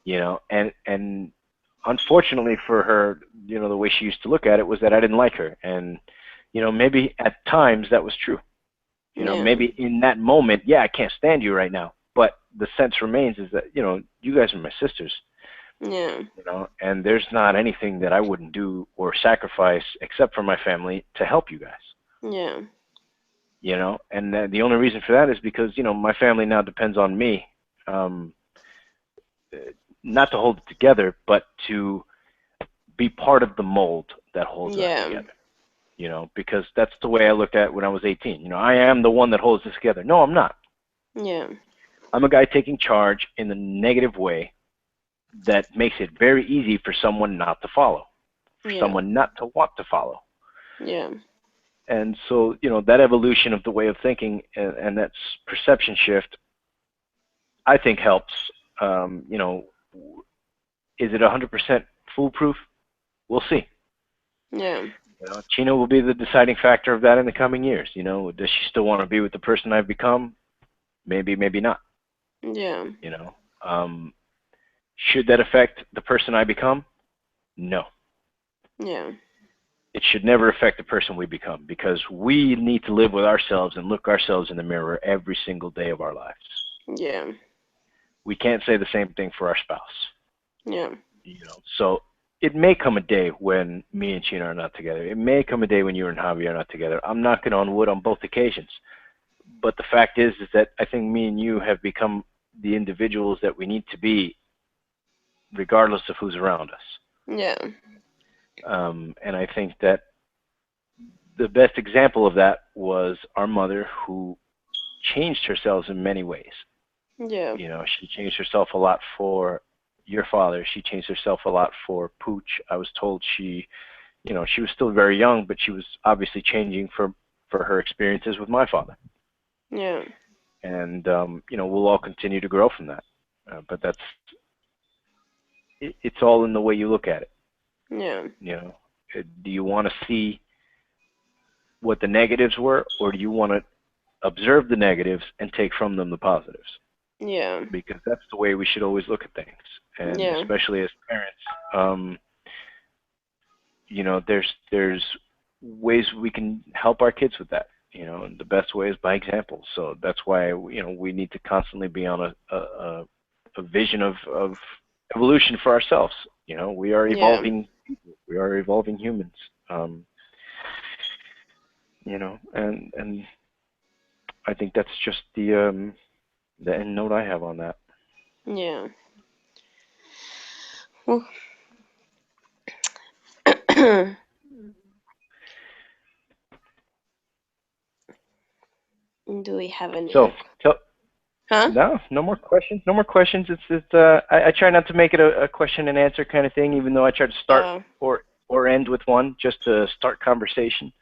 and unfortunately for her, the way she used to look at it was that I didn't like her, and maybe at times that was true. Yeah. Maybe in that moment, yeah, I can't stand you right now, but the sense remains is that you guys are my sisters, Yeah. and there's not anything that I wouldn't do or sacrifice except for my family to help you guys. Yeah. And the only reason for that is because my family now depends on me, um, not to hold it together, but to be part of the mold that holds us Yeah. together. Because that's the way I looked at it when I was 18. I am the one that holds this together. No, I'm not. Yeah. I'm a guy taking charge in the negative way that makes it very easy for someone not to follow, for Yeah. someone not to want to follow. Yeah. And so, that evolution of the way of thinking, and that perception shift, I think helps. Is it 100% foolproof? We'll see. Yeah. Chino will be the deciding factor of that in the coming years. Does she still want to be with the person I've become? Maybe, maybe not. Yeah. You know, um, should that affect the person I become? No. Yeah. It should never affect the person we become, because we need to live with ourselves and look ourselves in the mirror every single day of our lives. Yeah. We can't say the same thing for our spouse. Yeah. So it may come a day when me and Chino are not together. It may come a day when you and Javi are not together. I'm knocking on wood on both occasions. But the fact is that I think me and you have become the individuals that we need to be, regardless of who's around us. Yeah. And I think that the best example of that was our mother, who changed herself in many ways. Yeah. She changed herself a lot for your father. She changed herself a lot for Pooch. I was told she was still very young, but she was obviously changing for her experiences with my father. Yeah. And we'll all continue to grow from that. But it's all in the way you look at it. Yeah. Do you want to see what the negatives were, or do you want to observe the negatives and take from them the positives? Yeah. Because that's the way we should always look at things, and Yeah. especially as parents. There's ways we can help our kids with that. And the best way is by example. So that's why we need to constantly be on a vision of evolution for ourselves. We are Yeah. evolving people. We are evolving humans. And I think that's just the end note I have on that. Yeah. Well, do we have any So, other? so Huh? no, no more questions. No more questions. It's I try not to make it a question and answer kind of thing, even though I try to start Uh. or end with one just to start conversation.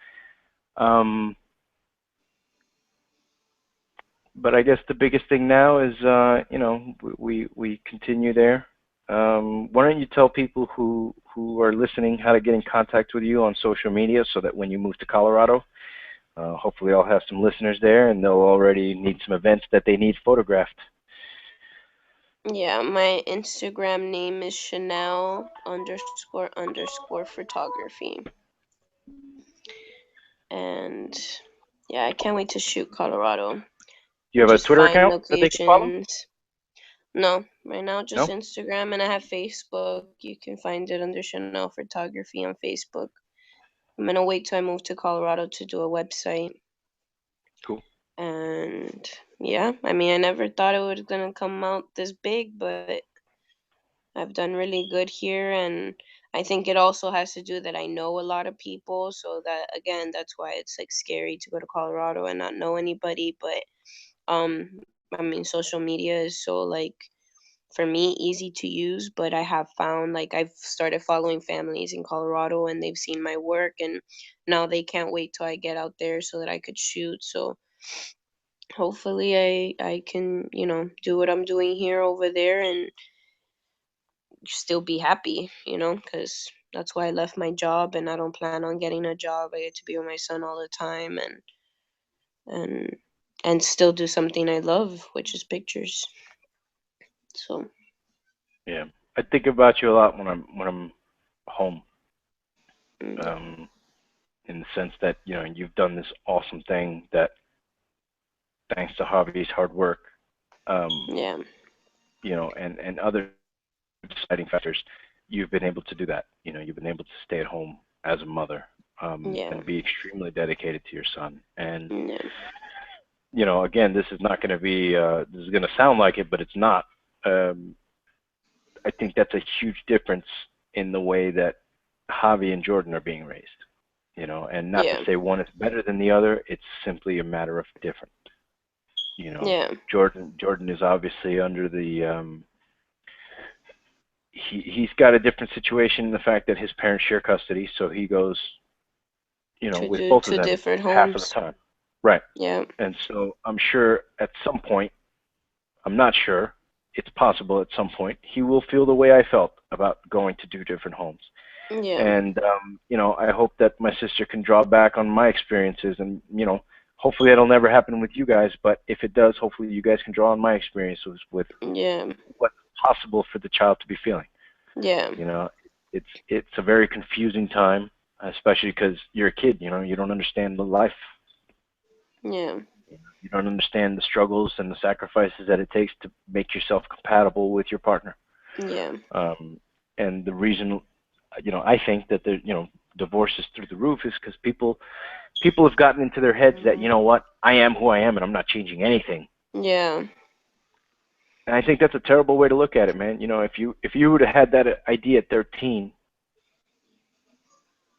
Um, but I guess the biggest thing now is we continue there. Why don't you tell people who are listening how to get in contact with you on social media, so that when you move to Colorado, hopefully I'll have some listeners there, and they'll already need some events that they need photographed. Yeah, my Instagram name is Chanel __ photography. And yeah, I can't wait to shoot Colorado Do you and have a just Twitter find account that they can follow? locations. No, right now just No? Instagram, and I have Facebook. You can find it under Chanel Photography on Facebook. I'm gonna wait till I move to Colorado to do a website. Cool. And yeah, I mean, I never thought it was gonna come out this big, but I've done really good here, and I think it also has to do that I know a lot of people, so that again, that's why it's like scary to go to Colorado and not know anybody. But I mean, social media is so like for me easy to use, but I have found like I've started following families in Colorado and they've seen my work and now they can't wait till I get out there so that I could shoot. So hopefully I can, do what I'm doing here over there and still be happy, cuz that's why I left my job and I don't plan on getting a job. I get to be with my son all the time and and still do something I love, which is pictures. So, Yeah, I think about you a lot when I'm home. yeah. Um, in the sense that you've done this awesome thing that, thanks to Javi's hard work, um, Yeah. and other deciding factors, you've been able to do that. You've been able to stay at home as a mother, Yeah. and be extremely dedicated to your son. And Yeah. again, this is not going to be. This is going to sound like it, but it's not. Um, I think that's a huge difference in the way that Javi and Jordan are being raised. And not to Yeah. say one is better than the other. It's simply a matter of different. Yeah. Jordan is obviously under the he's got a different situation in the fact that his parents share custody, so he goes, To with do both of two them different half of the homes. time. Right. Yeah. And so I'm sure at some point, I'm not sure, it's possible at some point, he will feel the way I felt about going to 2 different homes. Yeah. And I hope that my sister can draw back on my experiences, and hopefully that'll never happen with you guys. But if it does, hopefully you guys can draw on my experiences with Yeah. what's possible for the child to be feeling. Yeah. You know, it's a very confusing time, especially because you're a kid. You don't understand the life. Yeah. You don't understand the struggles and the sacrifices that it takes to make yourself compatible with your partner. Yeah. Um, and the reason, I think that divorce is through the roof is because people have gotten into their heads that, what, I am who I am and I'm not changing anything. Yeah. And I think that's a terrible way to look at it, man. If you would have had that idea at 13,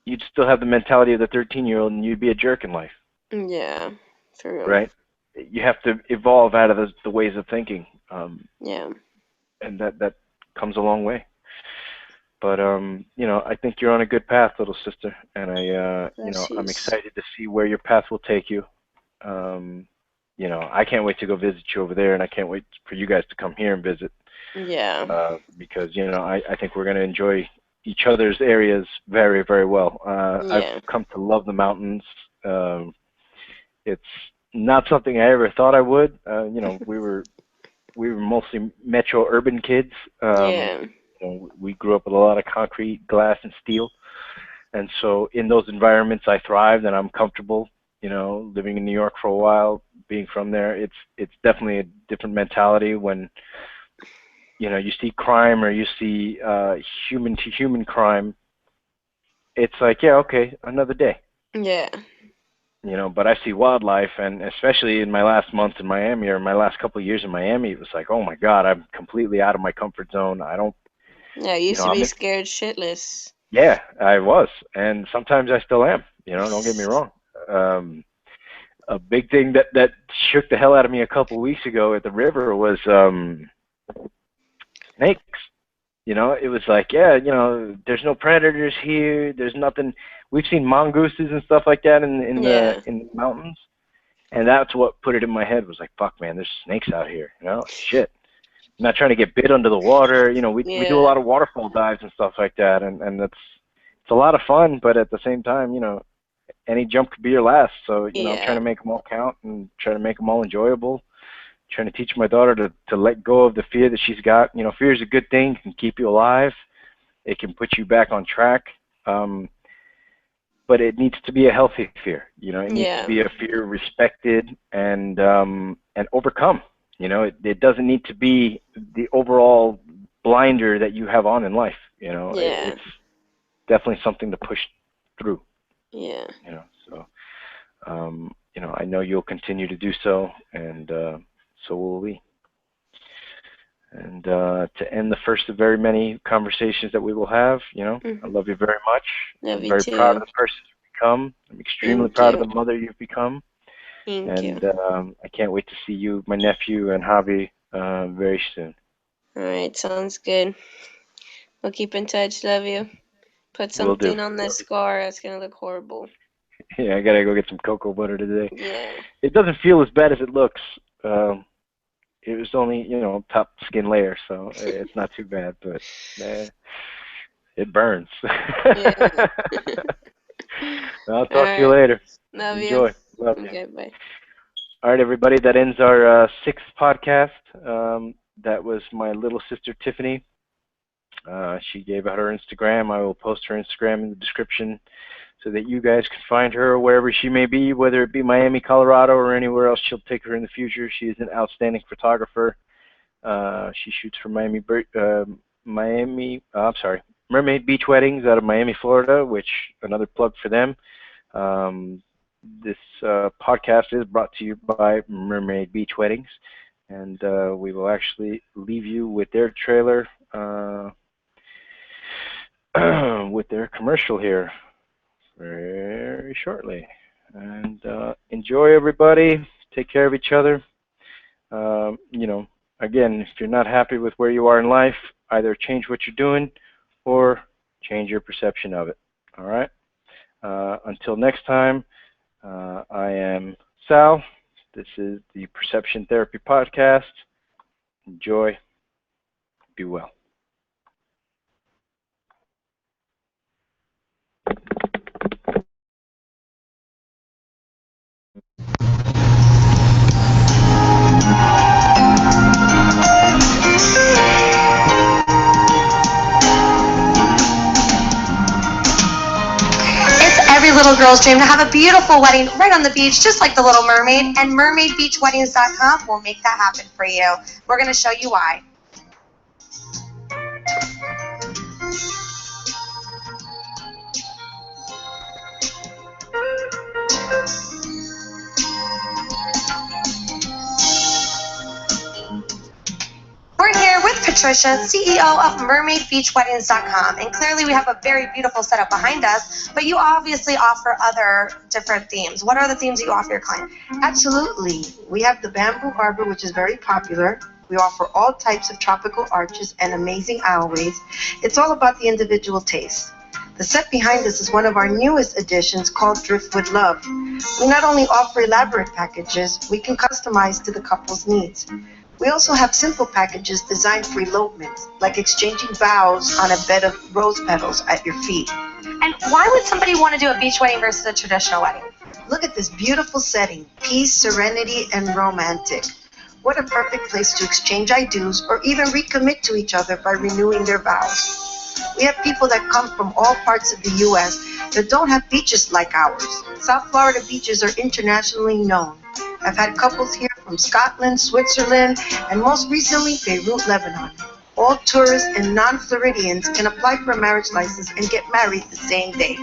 you'd still have the mentality of the 13-year-old and you'd be a jerk in life, Yeah. For real. right? You have to evolve out of the ways of thinking, Yeah. and that comes a long way. But I think you're on a good path, little sister, and I'm Gracias. excited to see where your path will take you. Um, I can't wait to go visit you over there, and I can't wait for you guys to come here and visit, Yeah. because I think we're going to enjoy each other's areas very, very well. I've Yeah. come to love the mountains. Um, it's not something I ever thought I would. We were mostly metro urban kids. Yeah. We grew up with a lot of concrete, glass, and steel, and so in those environments, I thrived and I'm comfortable. Living in New York for a while, being from there, it's definitely a different mentality when you see crime or you see human to human crime. It's like, yeah, okay, another day. Yeah. But I see wildlife, and especially in my last month in Miami, or my last couple of years in Miami, it was like, oh my God, I'm completely out of my comfort zone. I don't, Yeah. I used to I'm be in, scared shitless. yeah, I was, and sometimes I still am. Don't get me wrong. Um, a big thing that shook the hell out of me a couple of weeks ago at the river was snakes. It was like, yeah, there's no predators here. There's nothing. We've seen mongooses and stuff like that in the Yeah. in the mountains, and that's what put it in my head. Was like, fuck, man, there's snakes out here. Shit. I'm not trying to get bit under the water. We do a Yeah. lot of waterfall dives and stuff like that, and it's a lot of fun. But at the same time, any jump could be your last. So I'm trying Yeah. to make them all count and try to make them all enjoyable. Trying to teach my daughter to let go of the fear that she's got. Fear is a good thing. It can keep you alive. It can put you back on track. Um, but it needs to be a healthy fear. It needs to Yeah. be a fear respected and overcome. It doesn't need to be the overall blinder that you have on in life. Yeah. It's definitely something to push through. Yeah. So I know you'll continue to do so, and so will we. And to end the first of very many conversations that we will have, I love you very much. Love I'm you very proud of too. the person you've become. I'm extremely Thank proud of you. the mother you've become. Thank you. And I can't wait to see you, my nephew, and Javi very soon. All right, sounds good. We'll keep in touch. Love you. Put Will do. something on that scar. That's gonna look horrible. Yeah, I gotta go get some cocoa butter today. Yeah. It doesn't feel as bad as it looks. It was only, top skin layer, so it's not too bad, but it burns. Yeah. I'll All talk to you right. later. Love you. Enjoy. Love you. Okay, bye. All right, everybody. That ends our sixth podcast. That was my little sister, Tiffany. She gave out her Instagram. I will post her Instagram in the description so that you guys can find her wherever she may be, whether it be Miami, Colorado, or anywhere else she'll take her in the future. She is an outstanding photographer. She shoots for Mermaid Beach Weddings out of Miami, Florida, which another plug for them. This podcast is brought to you by Mermaid Beach Weddings, and we will actually leave you with their trailer, with their commercial here very shortly. And enjoy, everybody. Take care of each other. Again, if you're not happy with where you are in life, either change what you're doing or change your perception of it. All right? Until next time, I am Sal. This is the Perception Therapy Podcast. Enjoy. Be well. Every little girl's dream to have a beautiful wedding right on the beach, just like the Little Mermaid, and mermaidbeachweddings.com will make that happen for you. We're going to show you why. We're here with Patricia, CEO of mermaidbeachweddings.com, and clearly we have a very beautiful setup behind us, but you obviously offer other different themes. What are the themes that you offer your clients? Absolutely. We have the bamboo harbor, which is very popular. We offer all types of tropical arches and amazing aisleways. It's all about the individual taste. The set behind us is one of our newest additions called Driftwood Love. We not only offer elaborate packages, we can customize to the couple's needs. We also have simple packages designed for elopement, like exchanging vows on a bed of rose petals at your feet. And why would somebody want to do a beach wedding versus a traditional wedding? Look at this beautiful setting, peace, serenity, and romantic. What a perfect place to exchange I do's or even recommit to each other by renewing their vows. We have people that come from all parts of the U.S. that don't have beaches like ours. South Florida beaches are internationally known. I've had couples here from Scotland, Switzerland, and most recently Beirut, Lebanon. All tourists and non-Floridians can apply for a marriage license and get married the same day.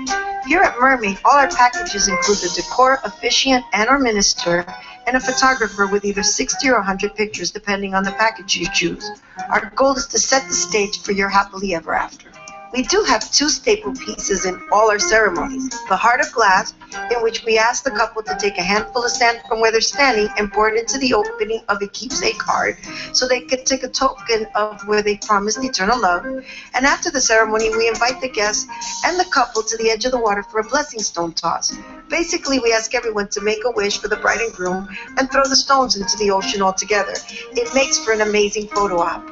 Here at Mermaid, all our packages include the decor, officiant, and our minister, and a photographer with either 60 or 100 pictures, depending on the package you choose. Our goal is to set the stage for your happily ever after. We do have two staple pieces in all our ceremonies. The heart of glass, in which we ask the couple to take a handful of sand from where they're standing and pour it into the opening of a keepsake heart so they can take a token of where they promised eternal love. And after the ceremony, we invite the guests and the couple to the edge of the water for a blessing stone toss. Basically, we ask everyone to make a wish for the bride and groom and throw the stones into the ocean altogether. It makes for an amazing photo op.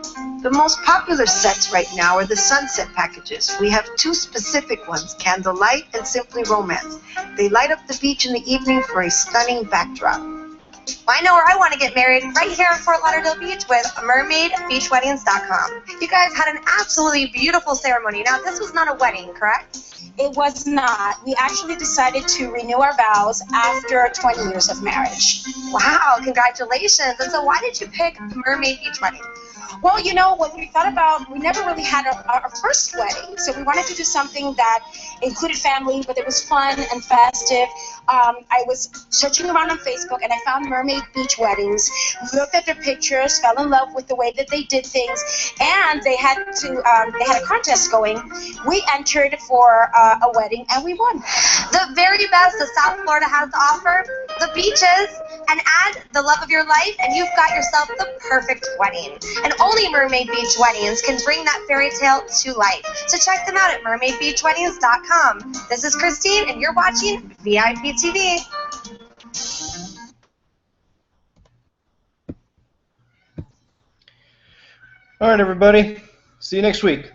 The most popular sets right now are the sunset packages. We have two specific ones, Candlelight and Simply Romance. They light up the beach in the evening for a stunning backdrop. Well, I know where I want to get married, right here in Fort Lauderdale Beach with mermaidbeachweddings.com. You guys had an absolutely beautiful ceremony. Now, this was not a wedding, correct? It was not. We actually decided to renew our vows after 20 years of marriage. Wow, congratulations. And so why did you pick Mermaid Beach Wedding? Well, you know, when we thought about, we never really had our first wedding, so we wanted to do something that included family, but it was fun and festive. I was searching around on Facebook, and I found Mermaid Beach Weddings, looked at their pictures, fell in love with the way that they did things, and they had a contest going. We entered for a wedding, and we won. The very best that South Florida has to offer, the beaches, and add the love of your life, and you've got yourself the perfect wedding. And only Mermaid Beach Weddings can bring that fairy tale to life. So check them out at mermaidbeachweddings.com. This is Christine, and you're watching VIP TV. All right, everybody. See you next week.